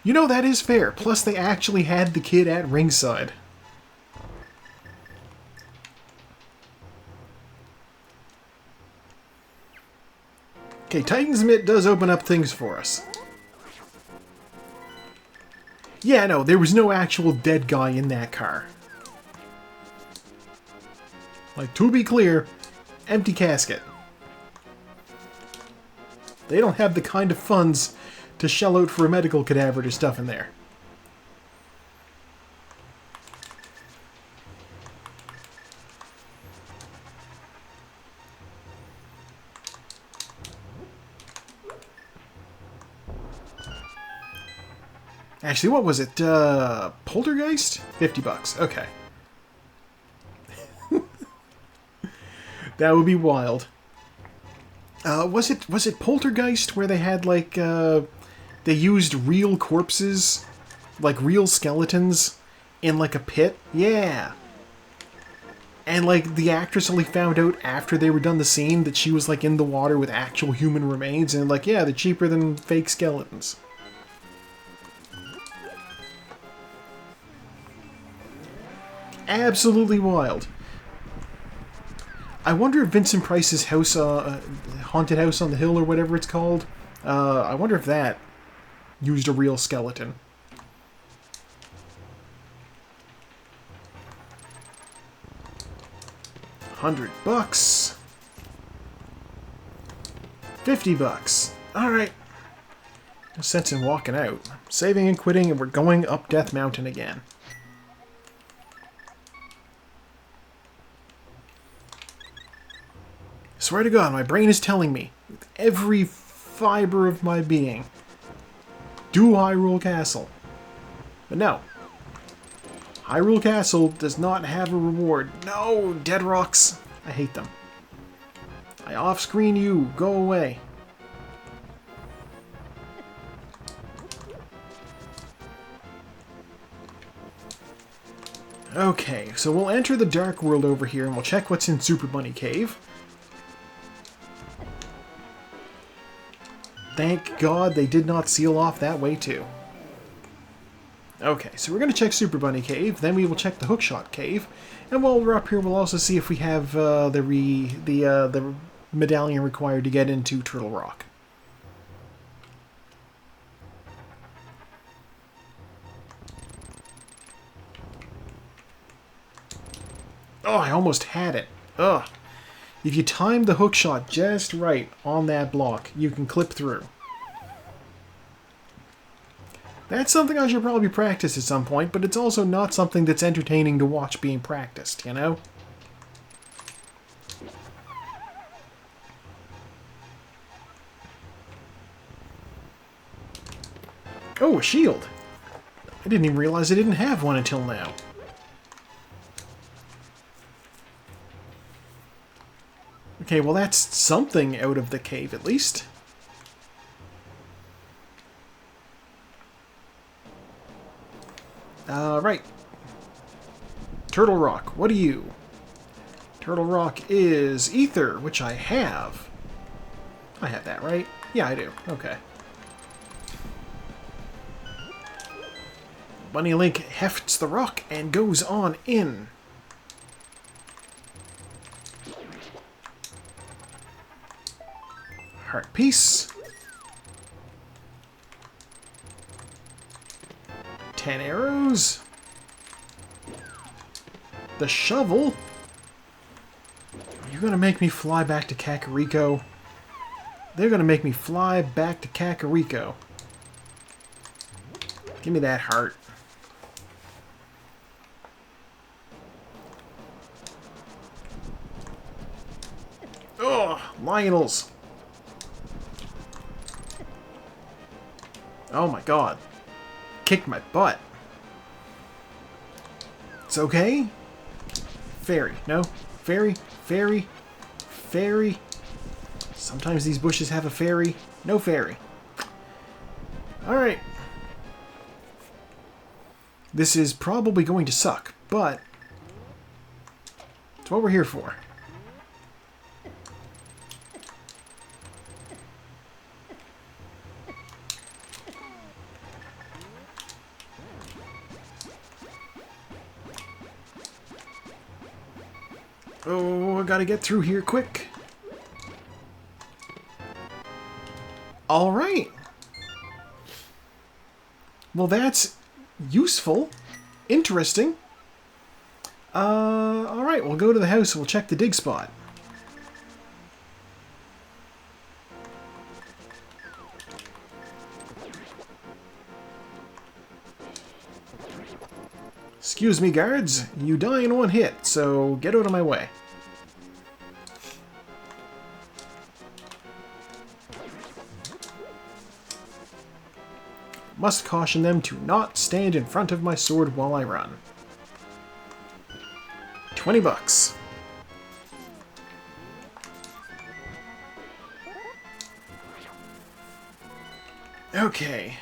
You know, that is fair. Plus, they actually had the kid at ringside. Okay, Titan's Mitt does open up things for us. Yeah, no, there was no actual dead guy in that car. Like, to be clear, empty casket. They don't have the kind of funds to shell out for a medical cadaver to stuff in there. Actually, what was it? Poltergeist? $50. Okay. That would be wild. Was it Poltergeist where they had, like, they used real corpses, like real skeletons, in, like, a pit? Yeah. And, like, the actress only found out after they were done the scene that she was, like, in the water with actual human remains, and, like, yeah, they're cheaper than fake skeletons. Absolutely wild. I wonder if Vincent Price's house, Haunted House on the Hill or whatever it's called, I wonder if that used a real skeleton. $100. $50. Alright. No sense in walking out. Saving and quitting, and we're going up Death Mountain again. Swear to God, my brain is telling me, with every fiber of my being, do Hyrule Castle. But no. Hyrule Castle does not have a reward. No, dead rocks. I hate them. I off-screen you. Go away. Okay, so we'll enter the Dark World over here and we'll check what's in Super Bunny Cave. Thank God they did not seal off that way too. Okay, so we're going to check Super Bunny Cave, then we will check the Hookshot Cave, and while we're up here we'll also see if we have the medallion required to get into Turtle Rock. Oh, I almost had it. Ugh. If you time the hookshot just right on that block, you can clip through. That's something I should probably practice at some point, but it's also not something that's entertaining to watch being practiced, you know? Oh, a shield! I didn't even realize I didn't have one until now. Okay, well that's something out of the cave, at least. Right. Turtle Rock, what are you? Turtle Rock is Ether, which I have. I have that, right? Yeah, I do. Okay. Bunny Link hefts the rock and goes on in. Heart piece. 10 arrows. The shovel. You're gonna make me fly back to Kakariko. They're gonna make me fly back to Kakariko. Give me that heart. Ugh, Lionels. Oh my god. Kicked my butt. It's okay. Fairy. No. Fairy. Fairy. Fairy. Sometimes these bushes have a fairy. No fairy. Alright. This is probably going to suck, but it's what we're here for. Oh, I gotta get through here quick. Alright. Well, that's useful. Interesting. Alright, we'll go to the house and we'll check the dig spot. Excuse me, guards. You die in one hit, so get out of my way. Must caution them to not stand in front of my sword while I run. 20 bucks. Okay,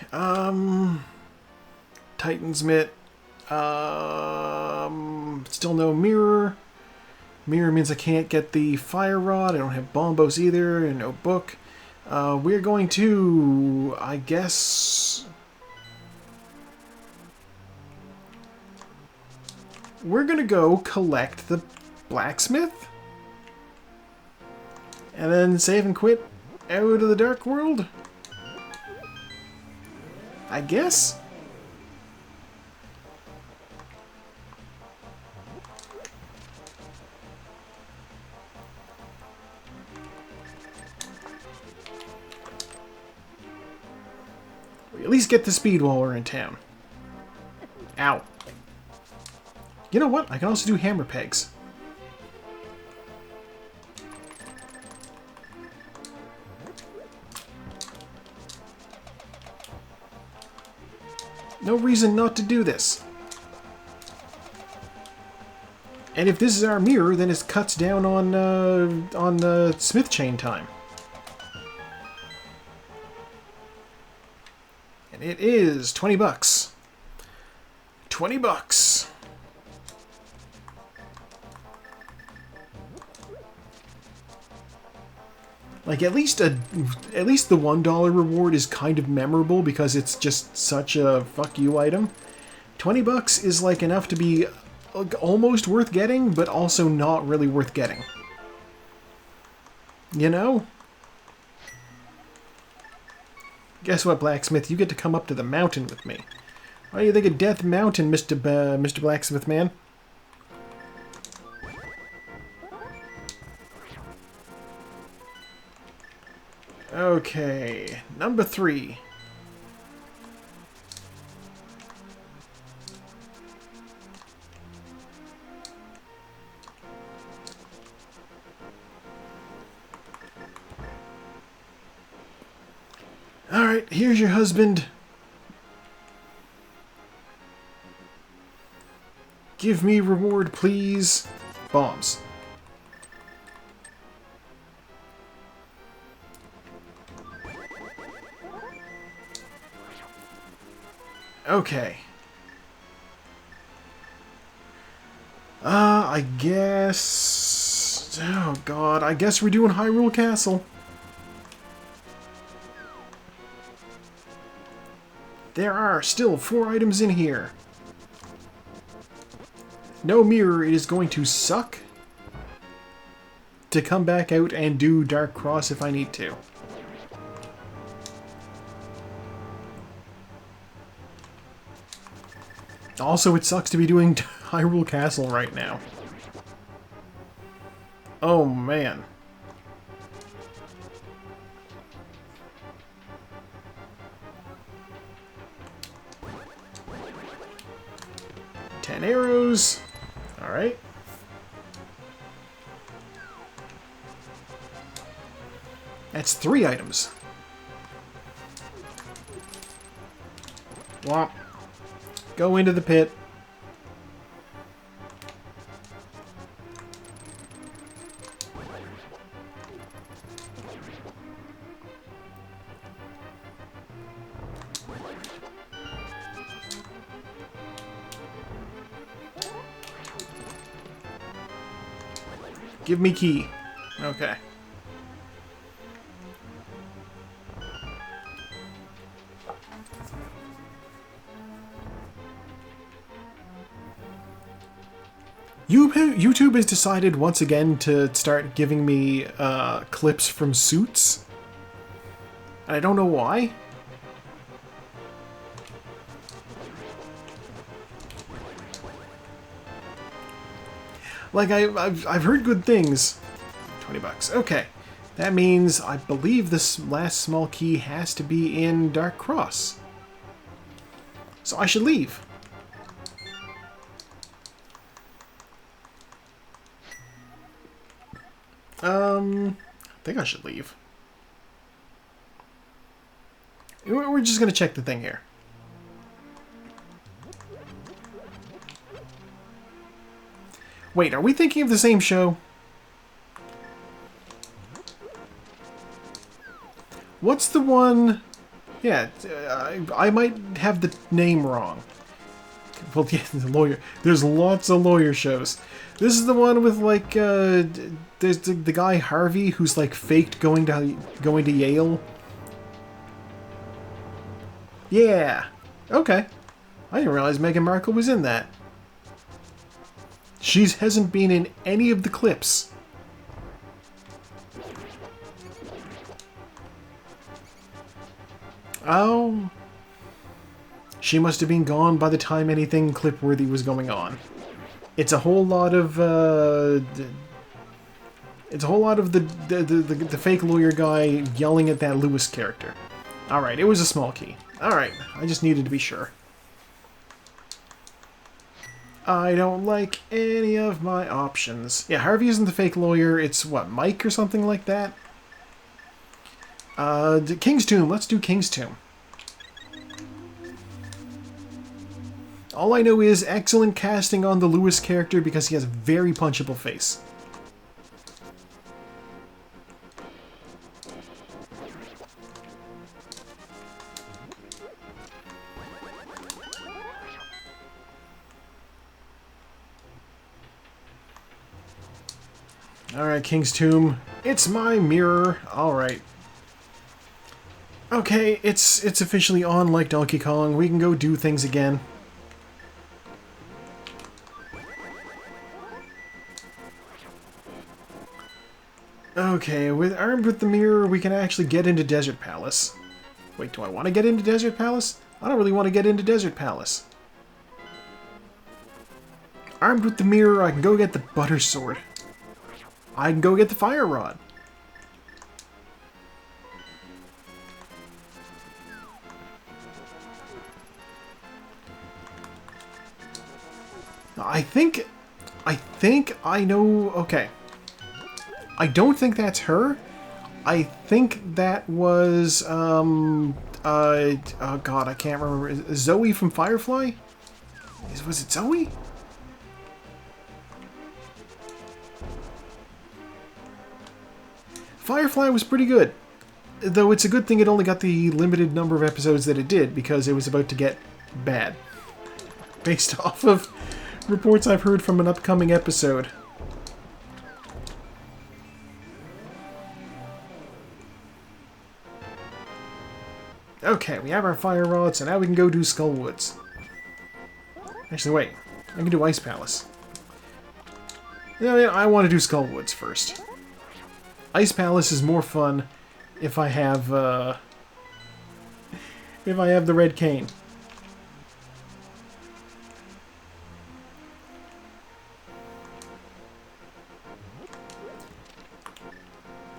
Titan's Mitt. Still no mirror. Mirror means I can't get the fire rod. I don't have bombos either, and no book. We're going to, I guess... We're gonna go collect the blacksmith. And then save and quit out of the dark world. I guess? We at least get the speed while we're in town. Ow. You know what? I can also do hammer pegs. No reason not to do this. And if this is our mirror, then it cuts down on the smith chain time. And it is 20 bucks. 20 bucks. Like, at least the $1 reward is kind of memorable because it's just such a fuck you item. 20 bucks is like enough to be almost worth getting, but also not really worth getting. You know? Guess what, blacksmith? You get to come up to the mountain with me. What do you think of Death Mountain, Mr. Blacksmith Man? Okay, number 3. Alright, here's your husband. Give me reward, please. Bombs. Okay. I guess... Oh god, I guess we're doing Hyrule Castle. There are still 4 items in here. No mirror, it is going to suck to come back out and do Dark Cross if I need to. Also, it sucks to be doing Hyrule Castle right now. Oh, man. Ten arrows. Alright. That's 3 items. Womp. Go into the pit. Give me key. Okay. YouTube has decided once again to start giving me clips from Suits. And I don't know why. Like, I've heard good things. $20. Okay. That means I believe this last small key has to be in Dark Cross. So I should leave. I think I should leave. We're just gonna check the thing here. Wait, are we thinking of the same show? What's the one... Yeah, I might have the name wrong. Well, yeah, the lawyer. There's lots of lawyer shows. This is the one with, like, there's the guy Harvey who's, like, faked going to Yale. Yeah. Okay. I didn't realize Meghan Markle was in that. She hasn't been in any of the clips. Oh. She must have been gone by the time anything clip-worthy was going on. It's a whole lot of, it's a whole lot of the fake lawyer guy yelling at that Lewis character. Alright, it was a small key. Alright, I just needed to be sure. I don't like any of my options. Yeah, Harvey isn't the fake lawyer. It's, what, Mike or something like that? King's Tomb. Let's do King's Tomb. All I know is excellent casting on the Lewis character because he has a very punchable face. Alright, King's Tomb. It's my mirror. Alright. Okay, it's officially on like Donkey Kong. We can go do things again. Okay, armed with the mirror, we can actually get into Desert Palace. Wait, do I want to get into Desert Palace? I don't really want to get into Desert Palace. Armed with the mirror, I can go get the Butter Sword. I can go get the Fire Rod. I think I know... Okay. I don't think that's her. I think that was, oh god, I can't remember. Zoe from Firefly? Was it Zoe? Firefly was pretty good. Though it's a good thing it only got the limited number of episodes that it did, because it was about to get bad. Based off of reports I've heard from an upcoming episode. Okay, we have our fire rod, so now we can go do Skullwoods. Actually, wait. I can do Ice Palace. Yeah, I want to do Skullwoods first. Ice Palace is more fun if I have the red cane.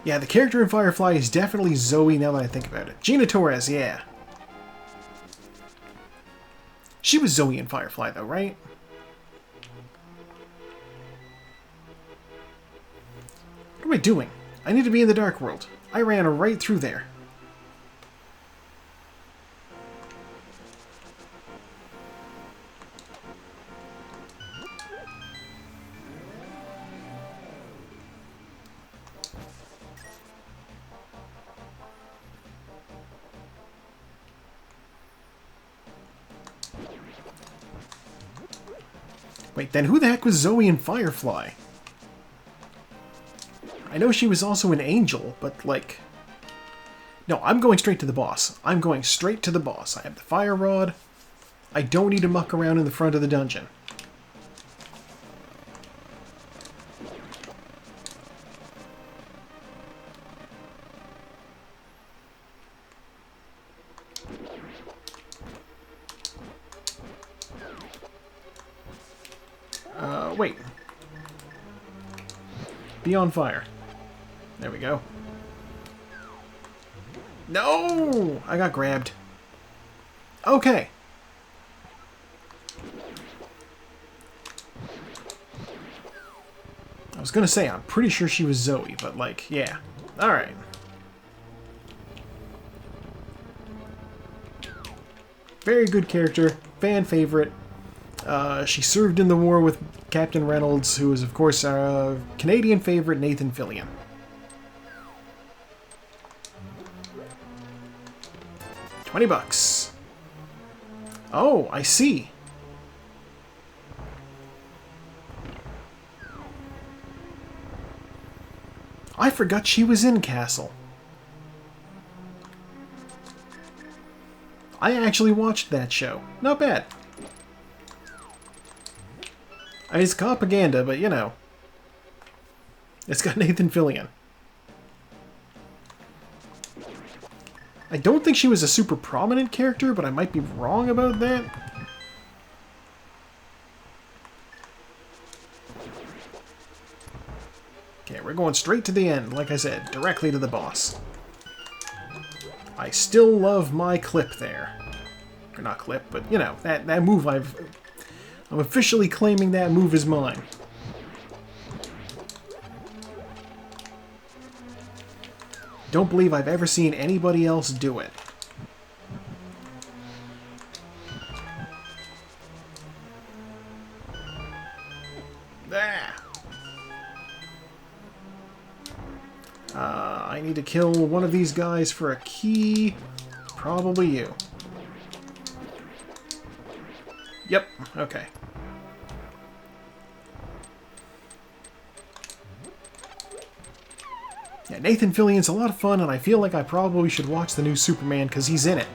Yeah, the character in Firefly is definitely Zoe now that I think about it. Gina Torres, yeah. She was Zoe in Firefly, though, right? What am I doing? I need to be in the Dark World. I ran right through there. Wait, then who the heck was Zoe in Firefly? I know she was also an angel, but like... No, I'm going straight to the boss. I'm going straight to the boss. I have the fire rod. I don't need to muck around in the front of the dungeon. Wait. Be on fire. There we go. No! I got grabbed. Okay. I was gonna say, I'm pretty sure she was Zoe, but like, yeah. Alright. Very good character. Fan favorite. She served in the war with Captain Reynolds, who is, of course, our Canadian favorite, Nathan Fillion. $20. Oh, I see. I forgot she was in Castle. I actually watched that show. Not bad. I mean, it's propaganda, but you know. It's got Nathan Fillion. I don't think she was a super prominent character, but I might be wrong about that. Okay, we're going straight to the end, like I said, directly to the boss. I still love my clip there. Or not clip, but you know, that move I'm officially claiming that move is mine. Don't believe I've ever seen anybody else do it. I need to kill one of these guys for a key. Probably you. Yep, okay. Yeah, Nathan Fillion's a lot of fun, and I feel like I probably should watch the new Superman because he's in it.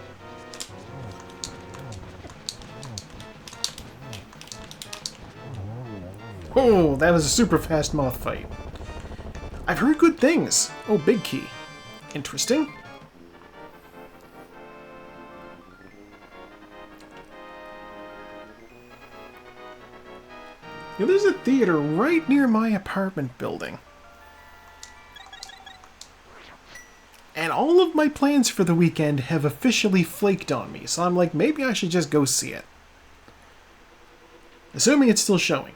Oh, that was a super fast moth fight. I've heard good things. Oh, big key. Interesting. You know, there's a theater right near my apartment building. And all of my plans for the weekend have officially flaked on me, so I'm like, maybe I should just go see it. Assuming it's still showing.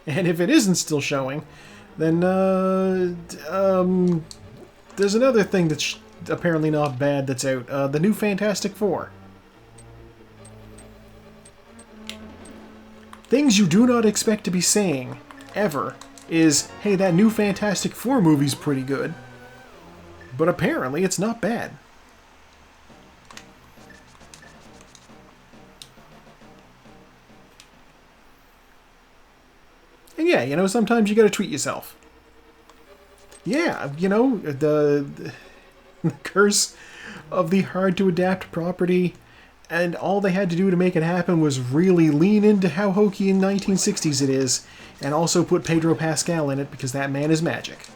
And if it isn't still showing, then, there's another thing that's apparently not bad that's out. The new Fantastic Four. Things you do not expect to be saying, ever, is, hey, that new Fantastic Four movie's pretty good. But apparently it's not bad. And yeah, you know, sometimes you gotta treat yourself. Yeah, you know, the curse of the hard-to-adapt property, and all they had to do to make it happen was really lean into how hokey in 1960s it is, and also put Pedro Pascal in it, because that man is magic.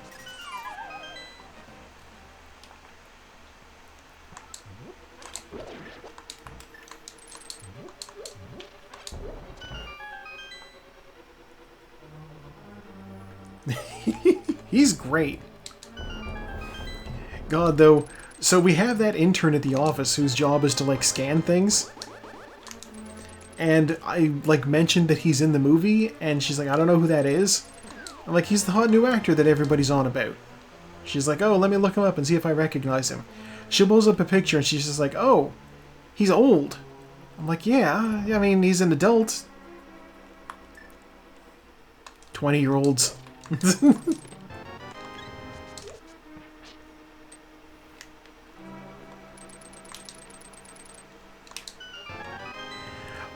He's great. God, though. So we have that intern at the office whose job is to, like, scan things. And I, like, mentioned that he's in the movie, and she's like, I don't know who that is. I'm like, he's the hot new actor that everybody's on about. She's like, oh, let me look him up and see if I recognize him. She pulls up a picture, and she's just like, oh, he's old. I'm like, yeah, I mean, he's an adult. 20-year-olds.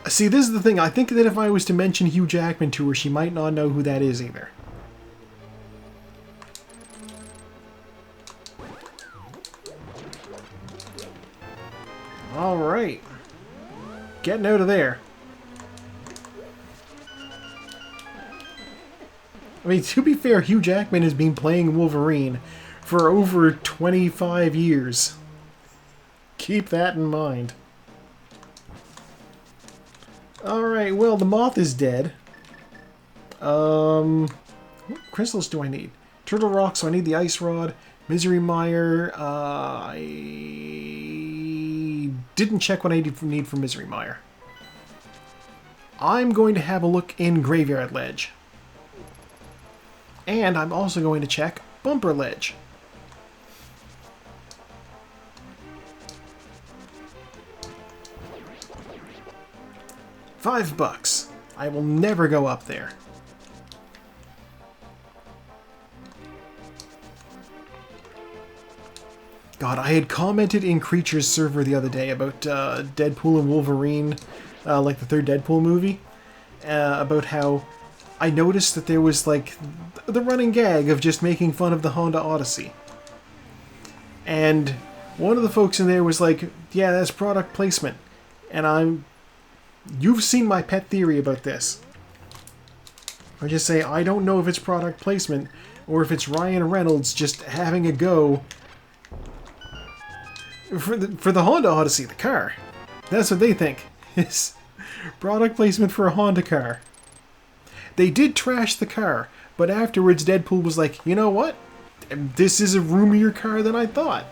See, this is the thing. I think that if I was to mention Hugh Jackman to her, she might not know who that is either. Alright. Getting out of there. I mean, to be fair, Hugh Jackman has been playing Wolverine for over 25 years. Keep that in mind. Alright, well, the moth is dead. What crystals do I need? Turtle Rock, so I need the Ice Rod. Misery Mire, I didn't check what I need for Misery Mire. I'm going to have a look in Graveyard Ledge. And I'm also going to check Bumper Ledge. $5. I will never go up there. God, I had commented in Creatures server the other day about Deadpool and Wolverine, like the third Deadpool movie, about how I noticed that there was like the running gag of just making fun of the Honda Odyssey. And one of the folks in there was like, yeah, that's product placement. And you've seen my pet theory about this. I just say, I don't know if it's product placement or if it's Ryan Reynolds just having a go for the Honda Odyssey, the car. That's what they think. It's product placement for a Honda car. They did trash the car, but afterwards Deadpool was like, you know what? This is a roomier car than I thought.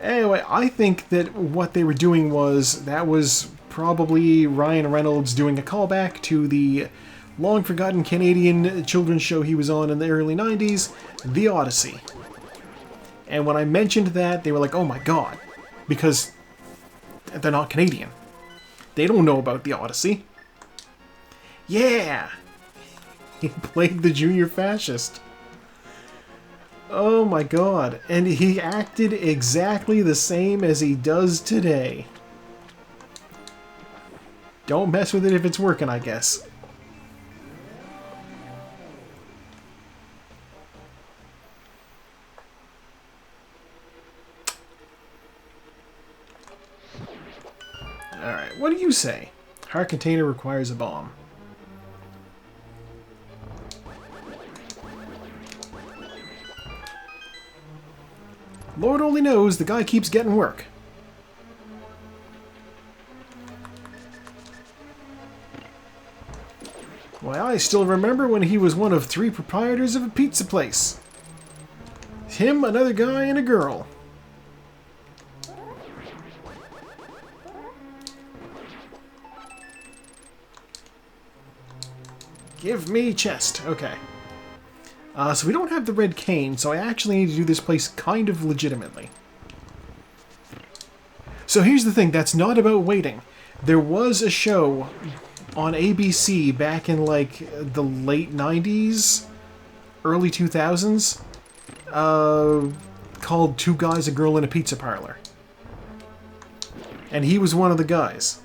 Anyway, I think that what they were doing that was probably Ryan Reynolds doing a callback to the long-forgotten Canadian children's show he was on in the early 90s, The Odyssey. And when I mentioned that, they were like, oh my god, because they're not Canadian. They don't know about The Odyssey. Yeah! He played the junior fascist. Oh my god. And he acted exactly the same as he does today. Don't mess with it if it's working, I guess. Alright, what do you say? Heart container requires a bomb. Lord only knows, the guy keeps getting work. Why, I still remember when he was one of 3 proprietors of a pizza place. Him, another guy, and a girl. Give me chest. Okay. So we don't have the red cane, so I actually need to do this place kind of legitimately. So here's the thing, that's not about waiting. There was a show on ABC back in like the late 90s, early 2000s, called Two Guys, a Girl in a Pizza Parlor. And he was one of the guys.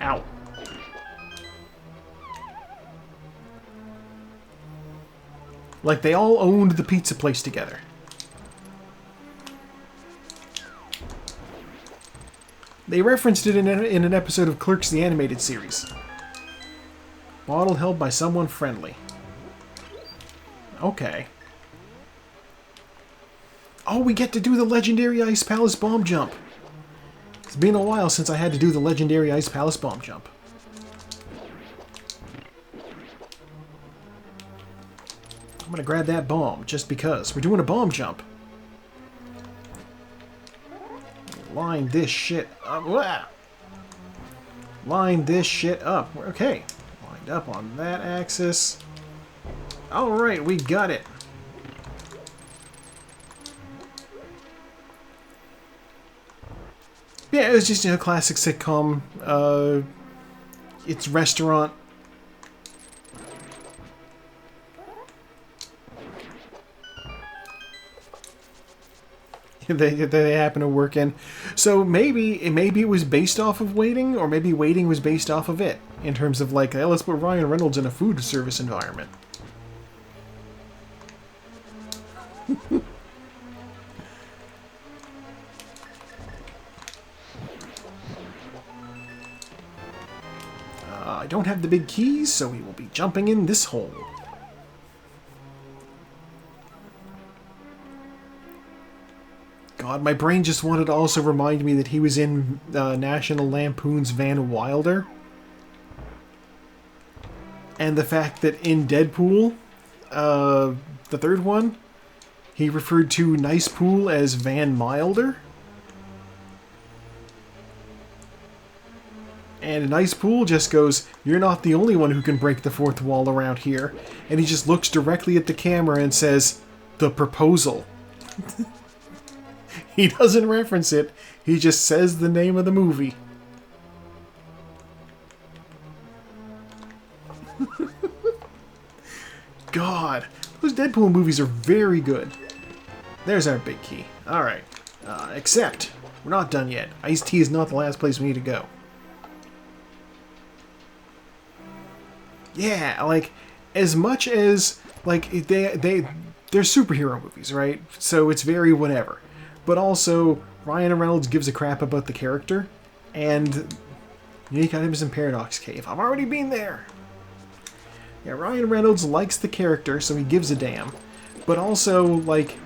Ow. Like, they all owned the pizza place together. They referenced it in an episode of Clerks the Animated Series. Bottle held by someone friendly. Okay. Oh, we get to do the legendary Ice Palace bomb jump. been a while since I had to do the legendary Ice Palace bomb jump. I'm gonna grab that bomb, just because. We're doing a bomb jump. Line this shit up. Wah! Line this shit up. Okay. Lined up on that axis. Alright, we got it. Yeah, it was just, a classic sitcom. It's restaurant. they happen to work in. So maybe it was based off of Waiting, or maybe Waiting was based off of it, in terms of like, hey, let's put Ryan Reynolds in a food service environment. I don't have the big keys, so we will be jumping in this hole. God, my brain just wanted to also remind me that he was in National Lampoon's Van Wilder. And the fact that in Deadpool, the third one, he referred to Nice Pool as Van Milder. And Nice Pool just goes, "You're not the only one who can break the fourth wall around here." And he just looks directly at the camera and says, "The proposal." He doesn't reference it, he just says the name of the movie. God, those Deadpool movies are very good. There's our big key. Alright. Except, we're not done yet. Ice-T is not the last place we need to go. Yeah, like, as much as, like, they're superhero movies, right? So it's very whatever. But also, Ryan Reynolds gives a crap about the character, and Unique Items in Paradox Cave. I've already been there! Yeah, Ryan Reynolds likes the character, so he gives a damn. But also, like,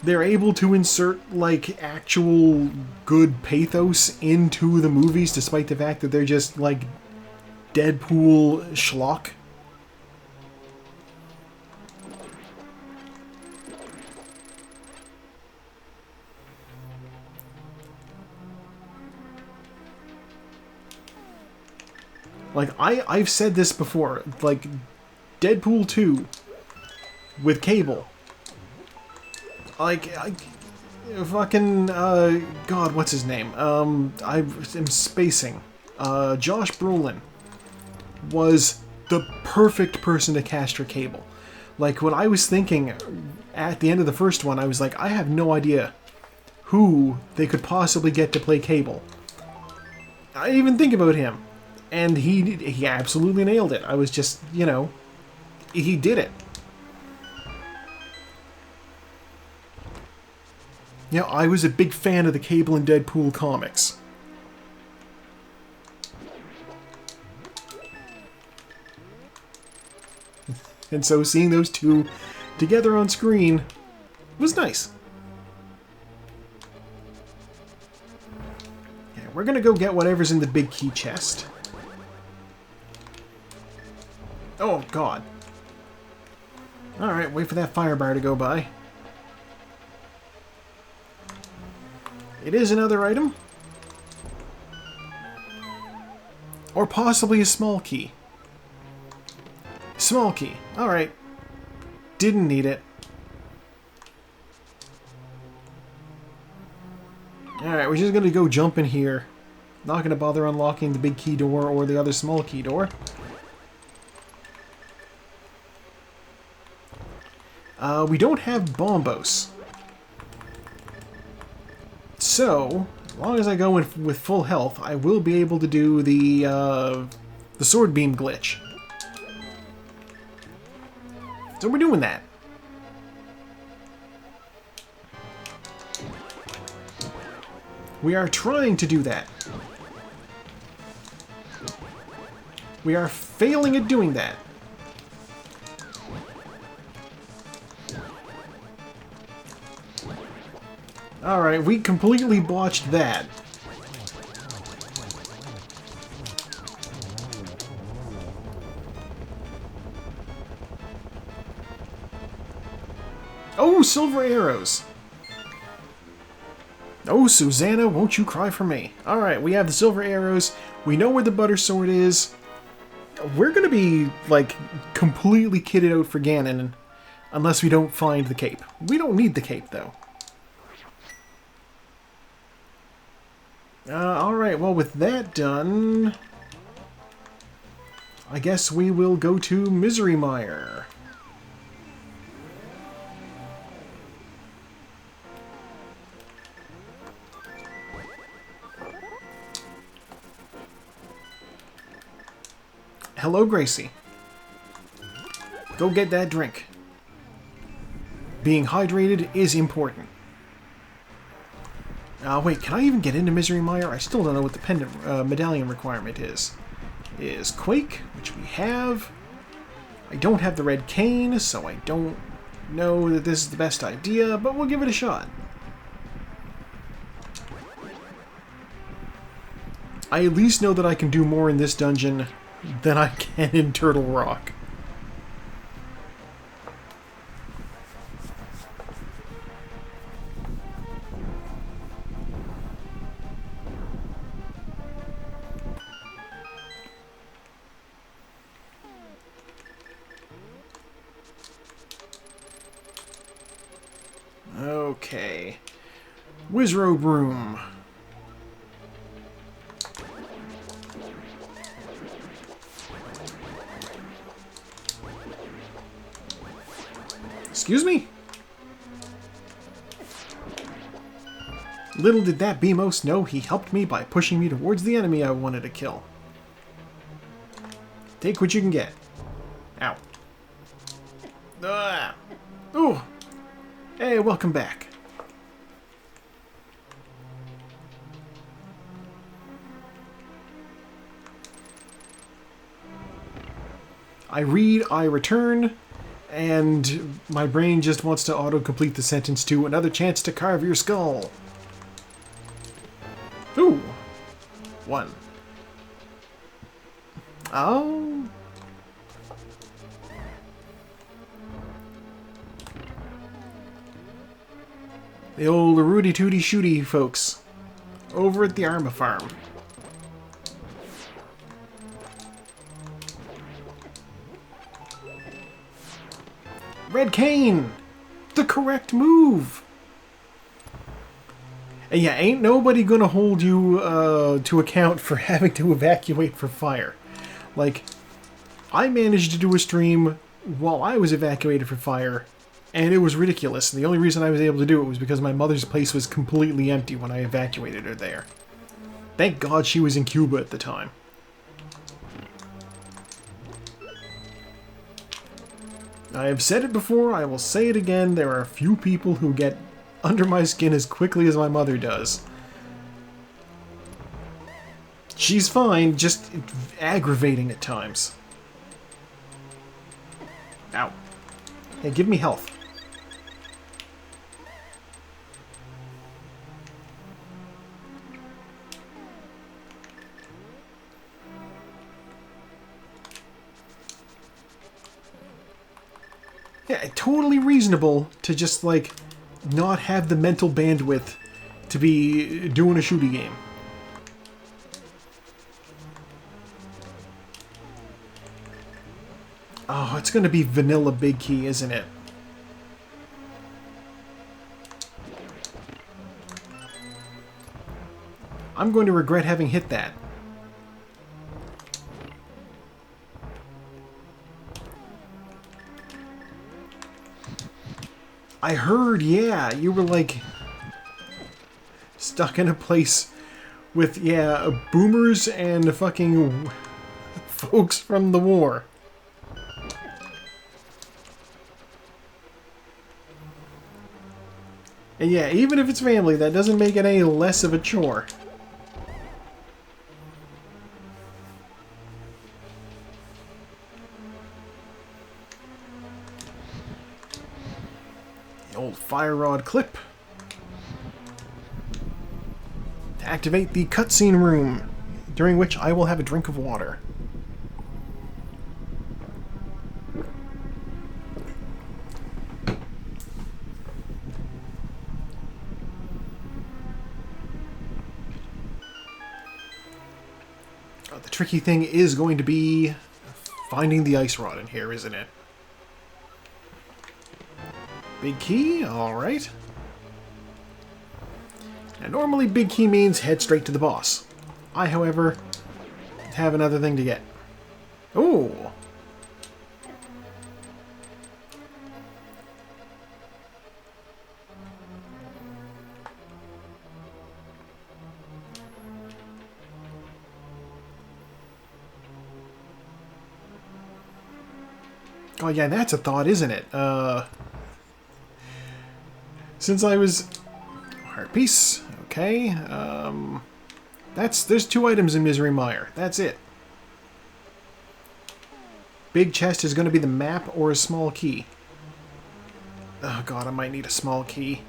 they're able to insert, like, actual good pathos into the movies, despite the fact that they're just, like, Deadpool schlock. Like, I've said this before, like, Deadpool 2 with Cable. Like, fucking, God, what's his name? I am spacing. Josh Brolin was the perfect person to cast for Cable. Like, when I was thinking at the end of the first one, I was like, I have no idea who they could possibly get to play Cable. I didn't even think about him. And he absolutely nailed it. I was just, you know, he did it. You know, I was a big fan of the Cable and Deadpool comics. And so seeing those two together on screen was nice. Yeah, we're gonna go get whatever's in the big key chest. Oh, God. Alright, wait for that fire bar to go by. It is another item. Or possibly a small key. Small key. Alright. Didn't need it. Alright, we're just gonna go jump in here. Not gonna bother unlocking the big key door or the other small key door. We don't have Bombos. So, as long as I go in with full health, I will be able to do the sword beam glitch. So we're doing that. We are trying to do that. We are failing at doing that. Alright, we completely botched that. silver arrows. Oh, Susanna, won't you cry for me? Alright, we have the silver arrows. We know where the butter sword is. We're gonna be, like, completely kitted out for Ganon unless we don't find the cape. We don't need the cape, though. Alright, well, with that done, I guess we will go to Misery Mire. Hello, Gracie. Go get that drink. Being hydrated is important. Wait, can I even get into Misery Mire? I still don't know what the pendant medallion requirement is. Is Quake, which we have. I don't have the red cane, so I don't know that this is the best idea, but we'll give it a shot. I at least know that I can do more in this dungeon than I can in Turtle Rock. Okay. Wizrobe Room. Excuse me? Little did that Beamos know he helped me by pushing me towards the enemy I wanted to kill. Take what you can get. Ow. Ah. Ooh. Hey, welcome back. I read, I return, and my brain just wants to auto-complete the sentence to another chance to carve your skull. Ooh. 1. Oh. The old Rudy Tooty Shooty folks over at the Arma Farm. Red cane! The correct move! And yeah, ain't nobody gonna hold you to account for having to evacuate for fire. Like, I managed to do a stream while I was evacuated for fire, and it was ridiculous. And the only reason I was able to do it was because my mother's place was completely empty when I evacuated her there. Thank God she was in Cuba at the time. I have said it before, I will say it again, there are a few people who get under my skin as quickly as my mother does. She's fine, just aggravating at times. Ow. Hey, give me health. Yeah, totally reasonable to just, like, not have the mental bandwidth to be doing a shooty game. Oh, it's gonna be vanilla big key, isn't it? I'm going to regret having hit that. I heard, yeah, you were like stuck in a place with, yeah, boomers and fucking folks from the war. And yeah, even if it's family, that doesn't make it any less of a chore. The old fire rod clip. To activate the cutscene room, during which I will have a drink of water. The tricky thing is going to be finding the ice rod in here, isn't it? Big key, alright. Now normally big key means head straight to the boss. I, however, have another thing to get. Ooh! Oh yeah, that's a thought, isn't it? Since I was... Heart piece. Okay. There's 2 items in Misery Mire. That's it. Big chest is going to be the map or a small key. Oh god, I might need a small key.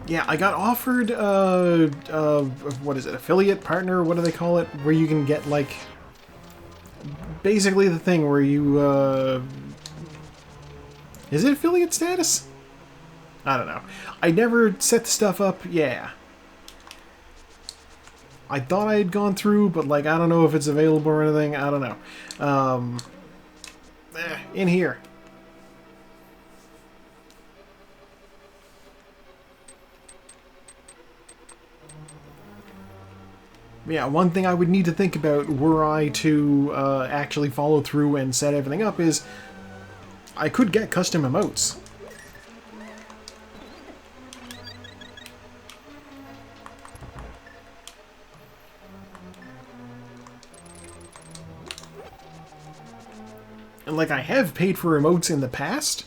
Yeah, I got offered, what is it, affiliate partner, what do they call it? Where you can get, like, basically the thing where you, is it affiliate status? I don't know. I never set the stuff up, yeah. I thought I had gone through, but, like, I don't know if it's available or anything, I don't know. In here. Yeah, one thing I would need to think about were I to actually follow through and set everything up is I could get custom emotes. And like I have paid for emotes in the past,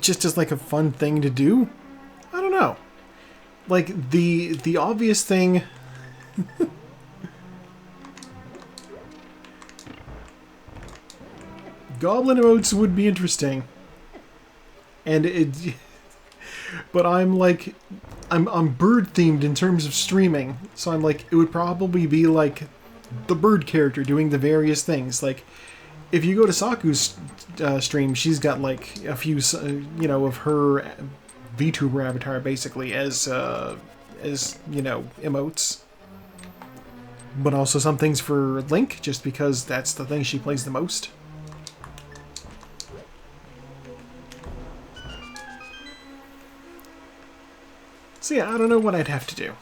just as like a fun thing to do. I don't know. Like the obvious thing. Goblin emotes would be interesting. And it... But I'm like... I'm bird themed in terms of streaming. So I'm like, it would probably be like the bird character doing the various things. Like, if you go to Saku's stream, she's got like a few, you know, of her VTuber avatar basically as you know, emotes. But also some things for Link, just because that's the thing she plays the most. So yeah, I don't know what I'd have to do.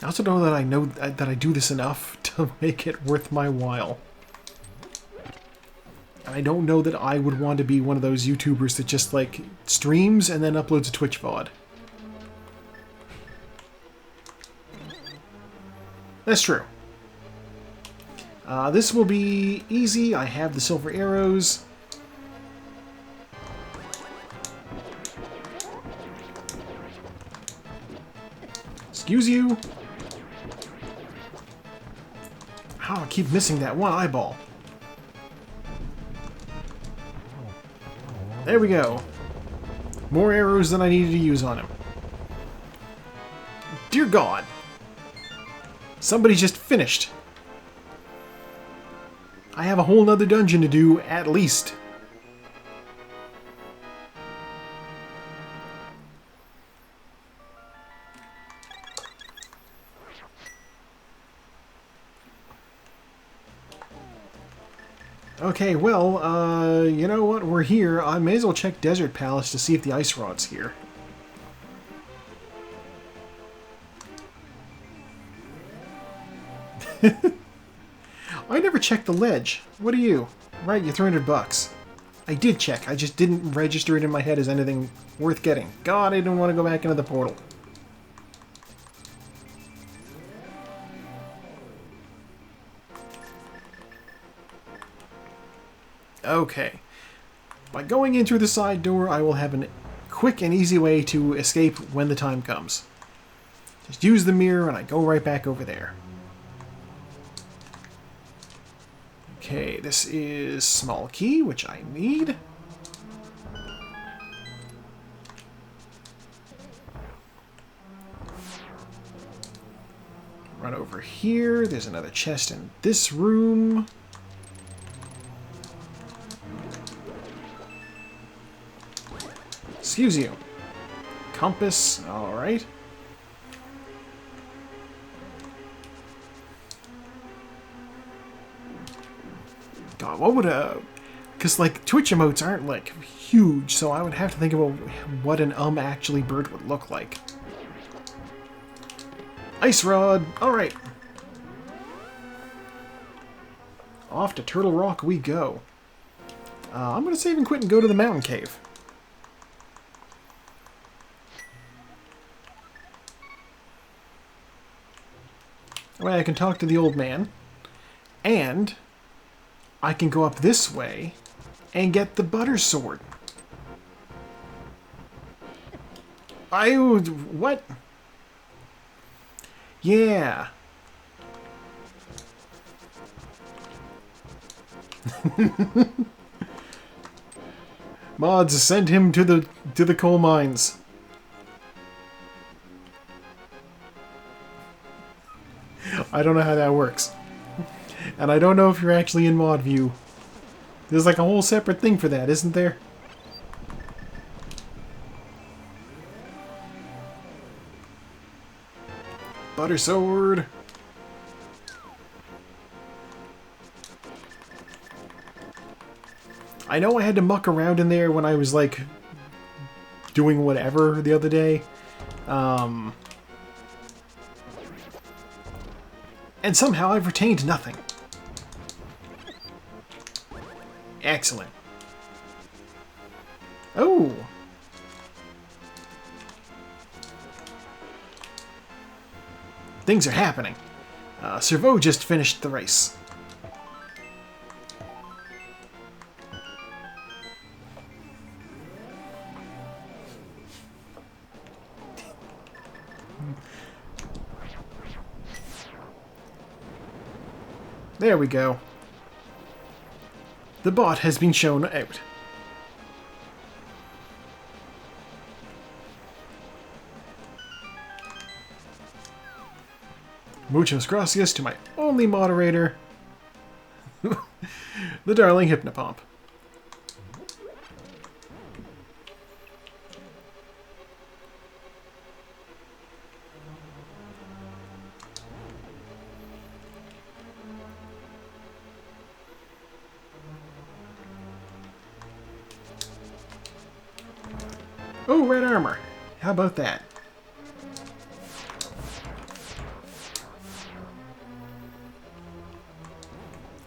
I also know that I do this enough to make it worth my while. And I don't know that I would want to be one of those YouTubers that just like streams and then uploads a Twitch VOD. That's true. This will be easy. I have the silver arrows. Excuse you. How I keep missing that one eyeball. There we go. More arrows than I needed to use on him. Dear God. Somebody just finished. I have a whole nother dungeon to do, at least. Okay, well, you know what? We're here. I may as well check Desert Palace to see if the ice rod's here. I never checked the ledge. What are you? Right, you're $300. I did check. I just didn't register it in my head as anything worth getting. God, I didn't want to go back into the portal. Okay. By going in through the side door, I will have a quick and easy way to escape when the time comes. Just use the mirror and I go right back over there. Okay, this is small key, which I need. Run over here. There's another chest in this room. Excuse you. Compass, alright. God, what would a... Because, like, Twitch emotes aren't, like, huge, so I would have to think about what an actually bird would look like. Ice Rod! Alright. Off to Turtle Rock we go. I'm going to save and quit and go to the mountain cave. That way I can talk to the old man. And I can go up this way and get the butter sword. What? Yeah. Mods, send him to the coal mines. I don't know how that works. And I don't know if you're actually in mod view. There's like a whole separate thing for that, isn't there? Butter sword. I know I had to muck around in there when I was like doing whatever the other day. And somehow I've retained nothing. Excellent. Oh! Things are happening. Servo just finished the race. There we go. The bot has been shown out. Muchas gracias to my only moderator, the darling Hypnopomp. Oh, red armor. How about that?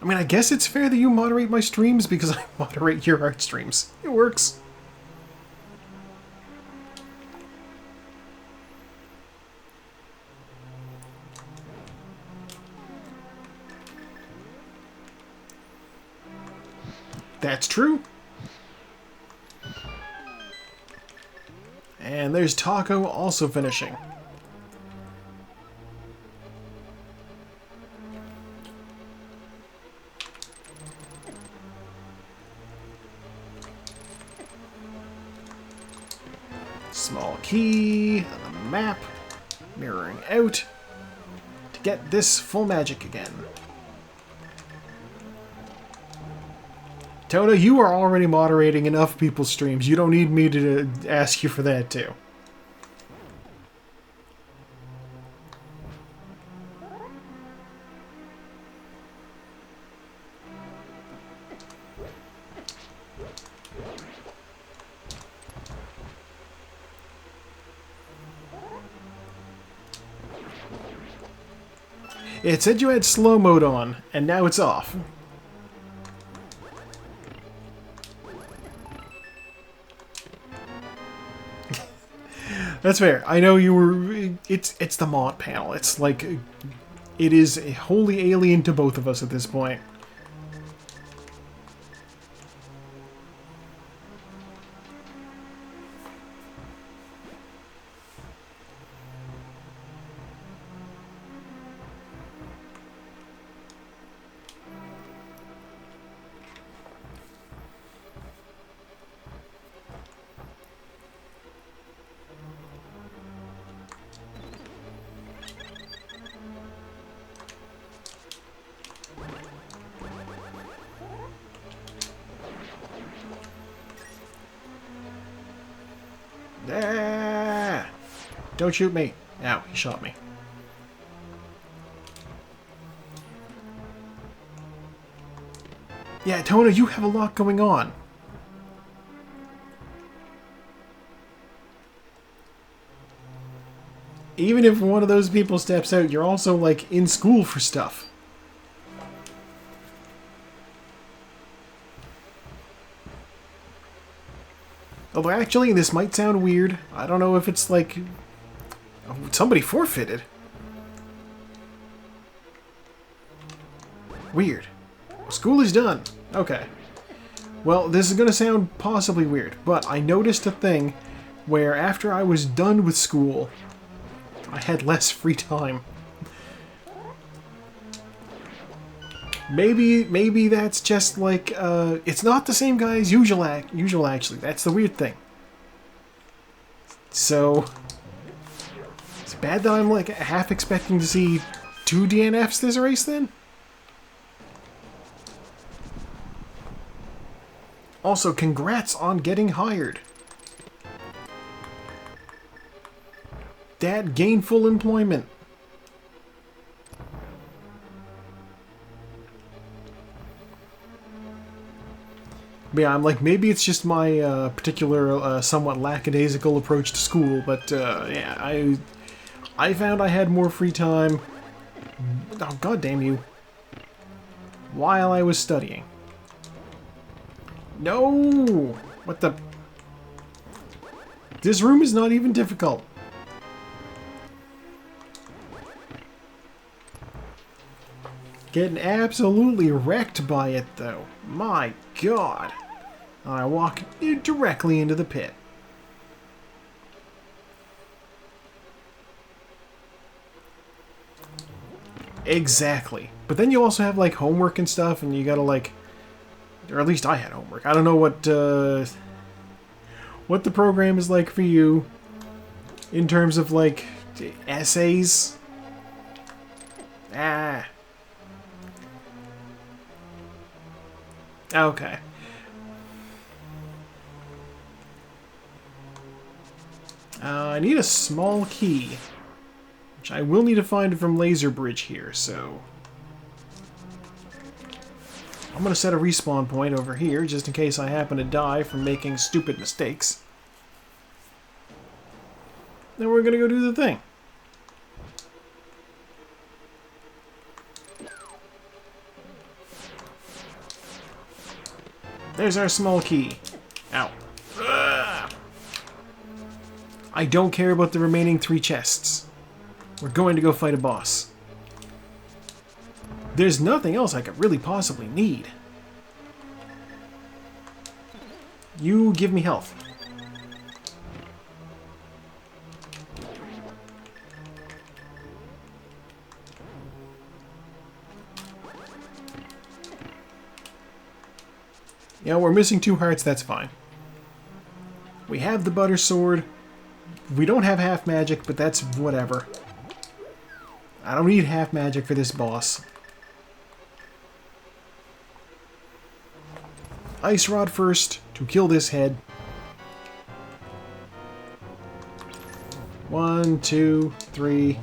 I mean, I guess it's fair that you moderate my streams because I moderate your art streams. It works. That's true. And there's Taco also finishing. Small key on the map, mirroring out to get this full magic again. Toda, you are already moderating enough people's streams. You don't need me to ask you for that too. It said you had slow mode on, and now it's off. That's fair. I know you were... It's the mod panel. It's like... It is wholly alien to both of us at this point. Don't shoot me. Ow, he shot me. Yeah, Tona, you have a lot going on. Even if one of those people steps out, you're also, like, in school for stuff. Although, actually, this might sound weird. I don't know if it's, like... Oh, somebody forfeited. Weird. School is done. Okay. Well, this is going to sound possibly weird, but I noticed a thing where after I was done with school, I had less free time. Maybe that's just like, it's not the same guy as usual actually. That's the weird thing. So, it's bad that I'm like half expecting to see 2 DNFs this race then? Also, congrats on getting hired. Dad, gainful employment. But yeah, I'm like, maybe it's just my particular, somewhat lackadaisical approach to school, but yeah, I found I had more free time. Oh, god damn you. While I was studying. No! What the... This room is not even difficult. Getting absolutely wrecked by it, though. My god. I walk directly into the pit. Exactly. But then you also have, like, homework and stuff, and you gotta, like... Or at least I had homework. I don't know what the program is like for you in terms of, like, essays. Ah. Okay. I need a small key, which I will need to find from Laser Bridge here, so... I'm going to set a respawn point over here, just in case I happen to die from making stupid mistakes. Then we're going to go do the thing. There's our small key. Ow. Ugh. I don't care about the remaining 3 chests. We're going to go fight a boss. There's nothing else I could really possibly need. You give me health. Yeah, we're missing 2 hearts, that's fine. We have the butter sword. We don't have half magic, but that's whatever. I don't need half magic for this boss. Ice Rod first to kill this head. 1, 2, 3.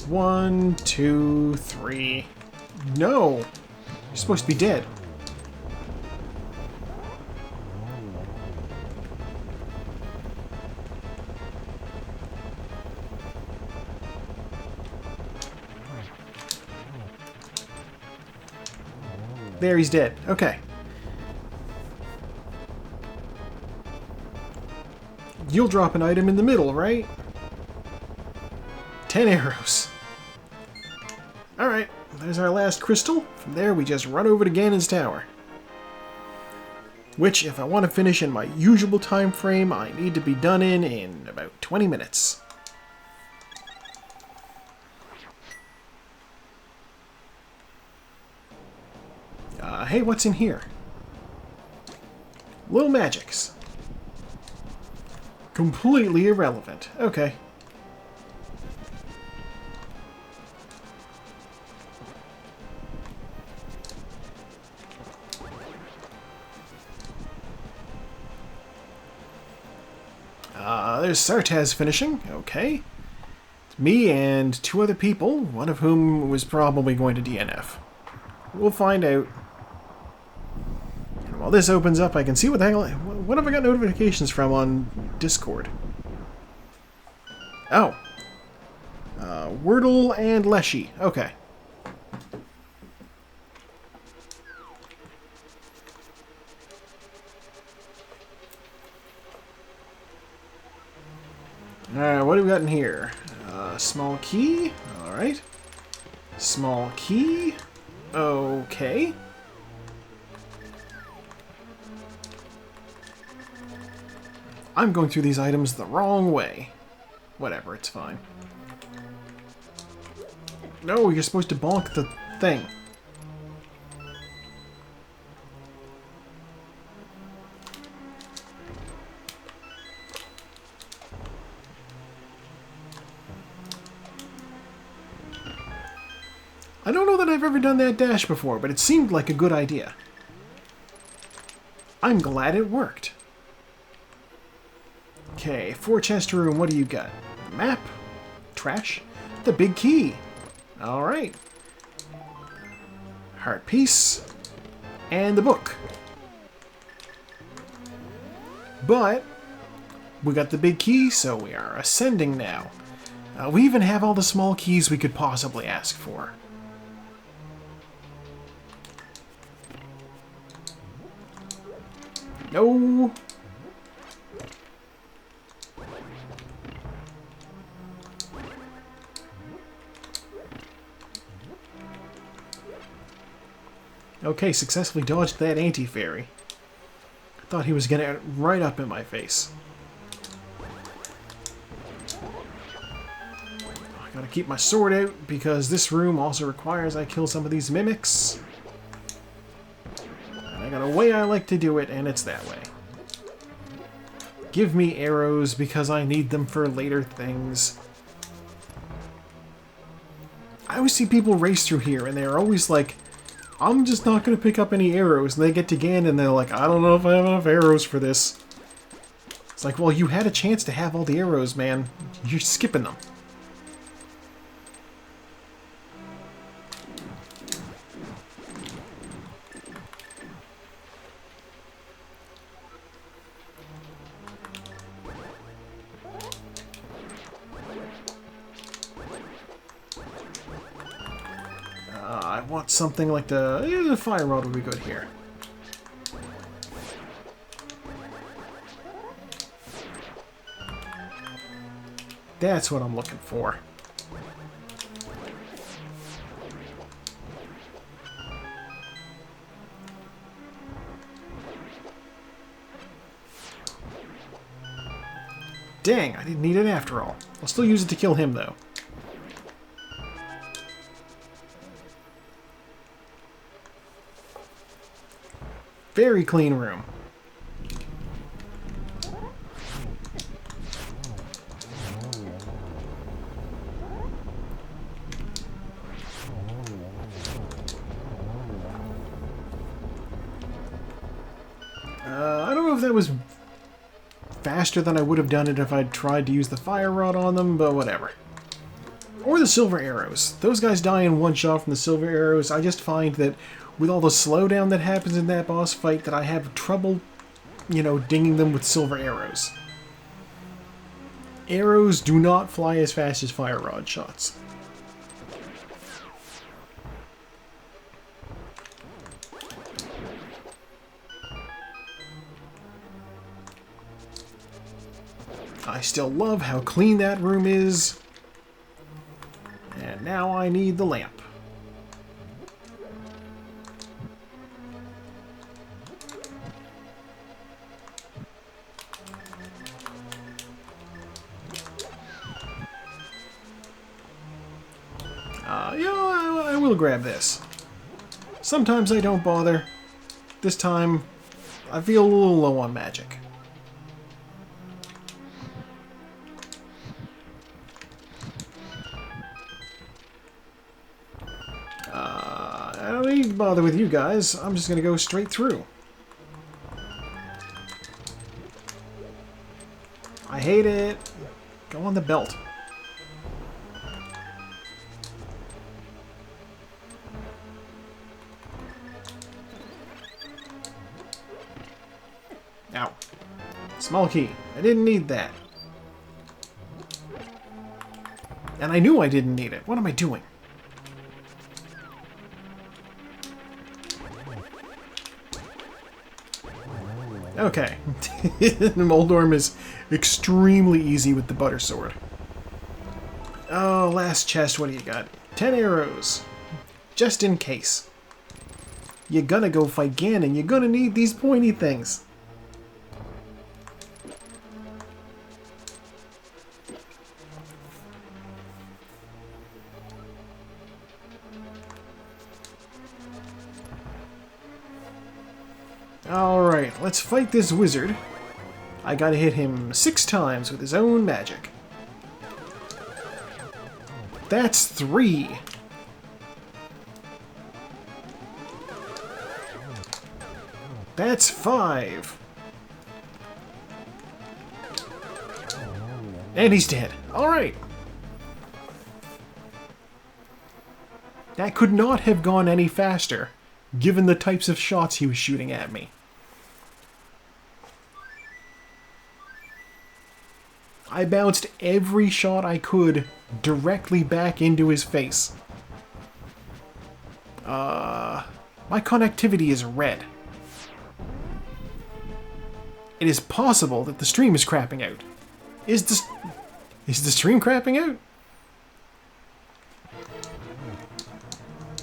1, 2, 3. No! You're supposed to be dead. There, he's dead. Okay. You'll drop an item in the middle, right? 10 arrows. Alright, there's our last crystal. From there, we just run over to Ganon's tower. Which, if I want to finish in my usual time frame, I need to be done in about 20 minutes. Hey, what's in here? Little magics. Completely irrelevant. Okay. There's Sartaz finishing. Okay. It's me and 2 other people, one of whom was probably going to DNF. We'll find out. And while this opens up, I can see what the hell... What have I got notifications from on Discord? Oh. Wordle and Leshy. Okay. Alright, what do we got in here? Small key. Alright. Small key. Okay. I'm going through these items the wrong way. Whatever, it's fine. No, you're supposed to bonk the thing. I don't know that I've ever done that dash before, but it seemed like a good idea. I'm glad it worked. Okay, 4 chest room, what do you got? Map? Trash? The big key. Alright. Heart piece. And the book. But we got the big key, so we are ascending now. We even have all the small keys we could possibly ask for. No. Okay, successfully dodged that anti-fairy. I thought he was gonna get right up in my face. I gotta keep my sword out because this room also requires I kill some of these mimics. I got a way I like to do it, and it's that way. Give me arrows because I need them for later things. I always see people race through here, and they're always like, I'm just not going to pick up any arrows. And they get to Ganon, and they're like, I don't know if I have enough arrows for this. It's like, well, you had a chance to have all the arrows, man. You're skipping them. I want something like the fire rod would be good here. That's what I'm looking for. Dang, I didn't need it after all. I'll still use it to kill him, though. Very clean room. I don't know if that was faster than I would have done it if I'd tried to use the fire rod on them, but whatever. Or the silver arrows. Those guys die in one shot from the silver arrows. I just find that with all the slowdown that happens in that boss fight, that I have trouble, you know, dinging them with silver arrows. Arrows do not fly as fast as fire rod shots. I still love how clean that room is. And now I need the lamp. Yeah, I will grab this. Sometimes I don't bother. This time, I feel a little low on magic. I don't need to bother with you guys. I'm just going to go straight through. I hate it. Go on the belt. Ow. Small key. I didn't need that. And I knew I didn't need it. What am I doing? Okay. Moldorm is extremely easy with the butter sword. Oh, last chest. What do you got? 10 arrows. Just in case. You're gonna go fight Ganon. You're gonna need these pointy things. Alright, let's fight this wizard. I gotta hit him 6 times with his own magic. That's 3. That's 5. And he's dead. Alright. That could not have gone any faster, given the types of shots he was shooting at me. I bounced every shot I could directly back into his face. My connectivity is red. It is possible that the stream is crapping out. Is the stream crapping out?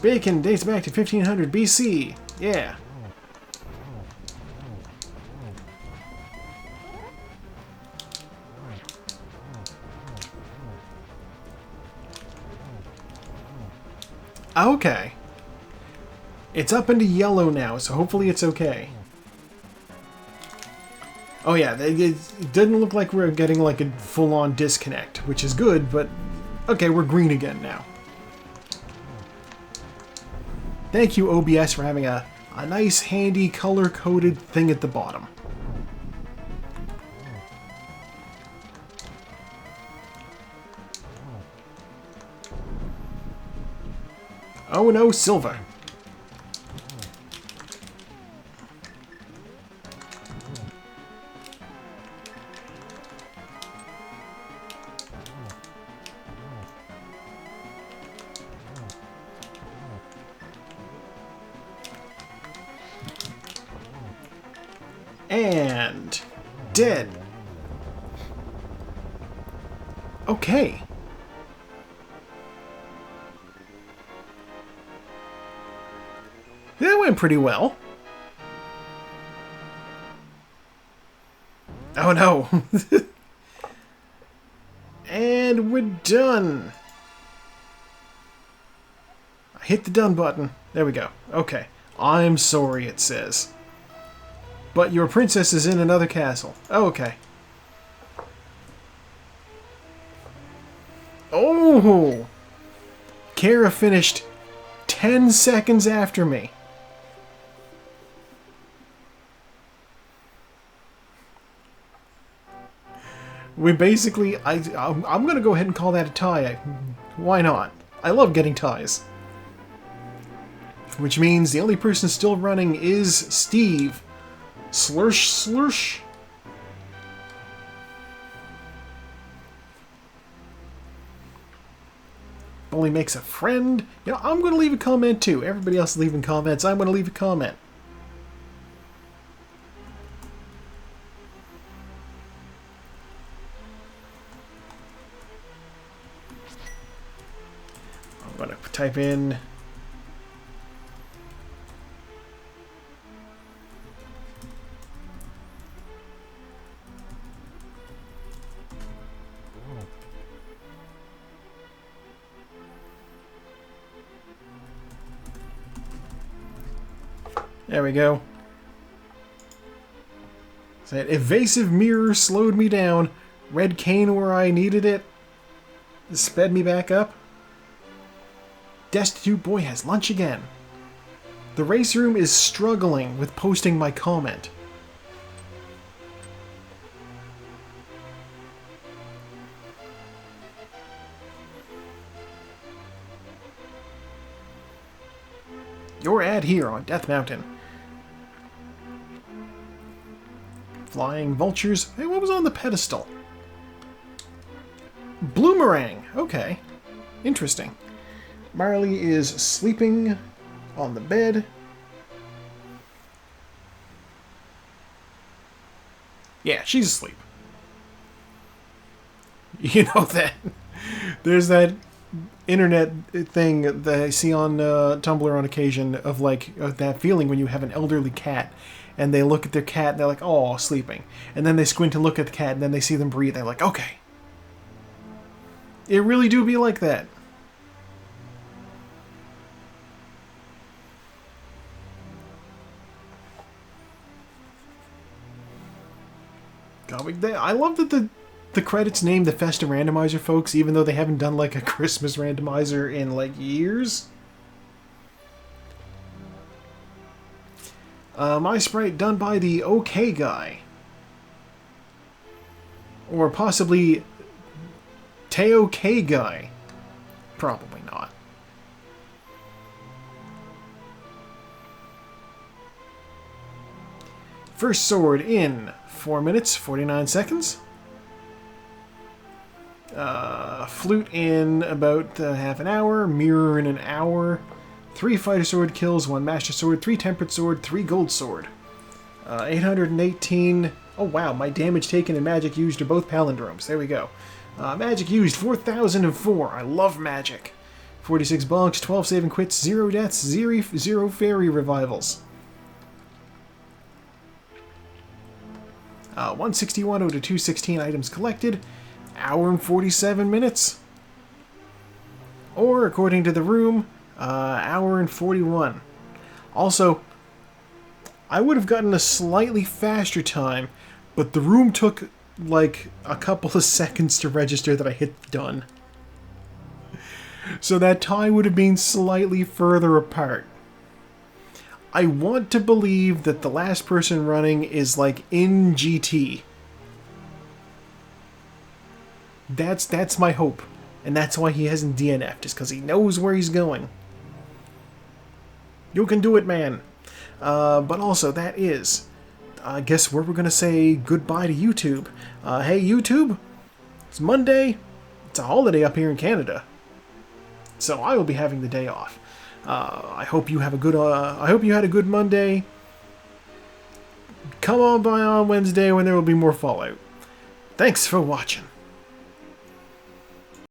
Bacon dates back to 1500 BC. Yeah. Okay. It's up into yellow now, so hopefully it's okay. Oh yeah, it didn't look like we're getting like a full-on disconnect, which is good, but okay, we're green again now. Thank you, OBS, for having a nice, handy, color-coded thing at the bottom. Oh no, silver. And dead. Okay. That went pretty well. Oh no. And we're done. I hit the done button. There we go. Okay. I'm sorry, it says. But your princess is in another castle. Oh, okay. Oh! Kara finished 10 seconds after me. We basically... I'm going to go ahead and call that a tie. Why not? I love getting ties. Which means the only person still running is Steve. Slursh, slursh. Only makes a friend. You know, I'm going to leave a comment too. Everybody else is leaving comments. I'm going to leave a comment. I'm going to type in... There we go. That evasive mirror slowed me down. Red cane where I needed it. Sped me back up. Destitute boy has lunch again. The race room is struggling with posting my comment. Your ad here on Death Mountain. Flying vultures. Hey, what was on the pedestal? Bloomerang. Okay. Interesting. Marley is sleeping on the bed. Yeah, she's asleep. You know that. There's that internet thing that I see on Tumblr on occasion of like that feeling when you have an elderly cat and they look at their cat and they're like, oh, sleeping. And then they squint and look at the cat and then they see them breathe. They're like, okay. It really do be like that. I love that the credits name the Festa Randomizer, folks, even though they haven't done like a Christmas randomizer in like years. My sprite done by the OK guy. Or possibly Teo K guy. Probably not. First sword in 4 minutes, 49 seconds. Flute in about half an hour. Mirror in an hour. 3 fighter sword kills, 1 master sword, 3 tempered sword, 3 gold sword. 818. Oh wow, my damage taken and magic used are both palindromes. There we go. Magic used 4004. I love magic. 46 bonks, 12 save and quits, 0 deaths, 0 fairy revivals. 161 out of 216 items collected. Hour and 47 minutes. Or, according to the room, hour and 41. Also, I would have gotten a slightly faster time, but the room took like a couple of seconds to register that I hit done. So that time would have been slightly further apart. I want to believe that the last person running is like in GT. That's my hope. And that's why he hasn't DNF'd, just because he knows where he's going. You can do it, man. But also, that is, I guess, where we're going to say goodbye to YouTube. Hey, YouTube, it's Monday. It's a holiday up here in Canada. So I will be having the day off. I hope you have a good. I hope you had a good Monday. Come on by on Wednesday when there will be more Fallout. Thanks for watching.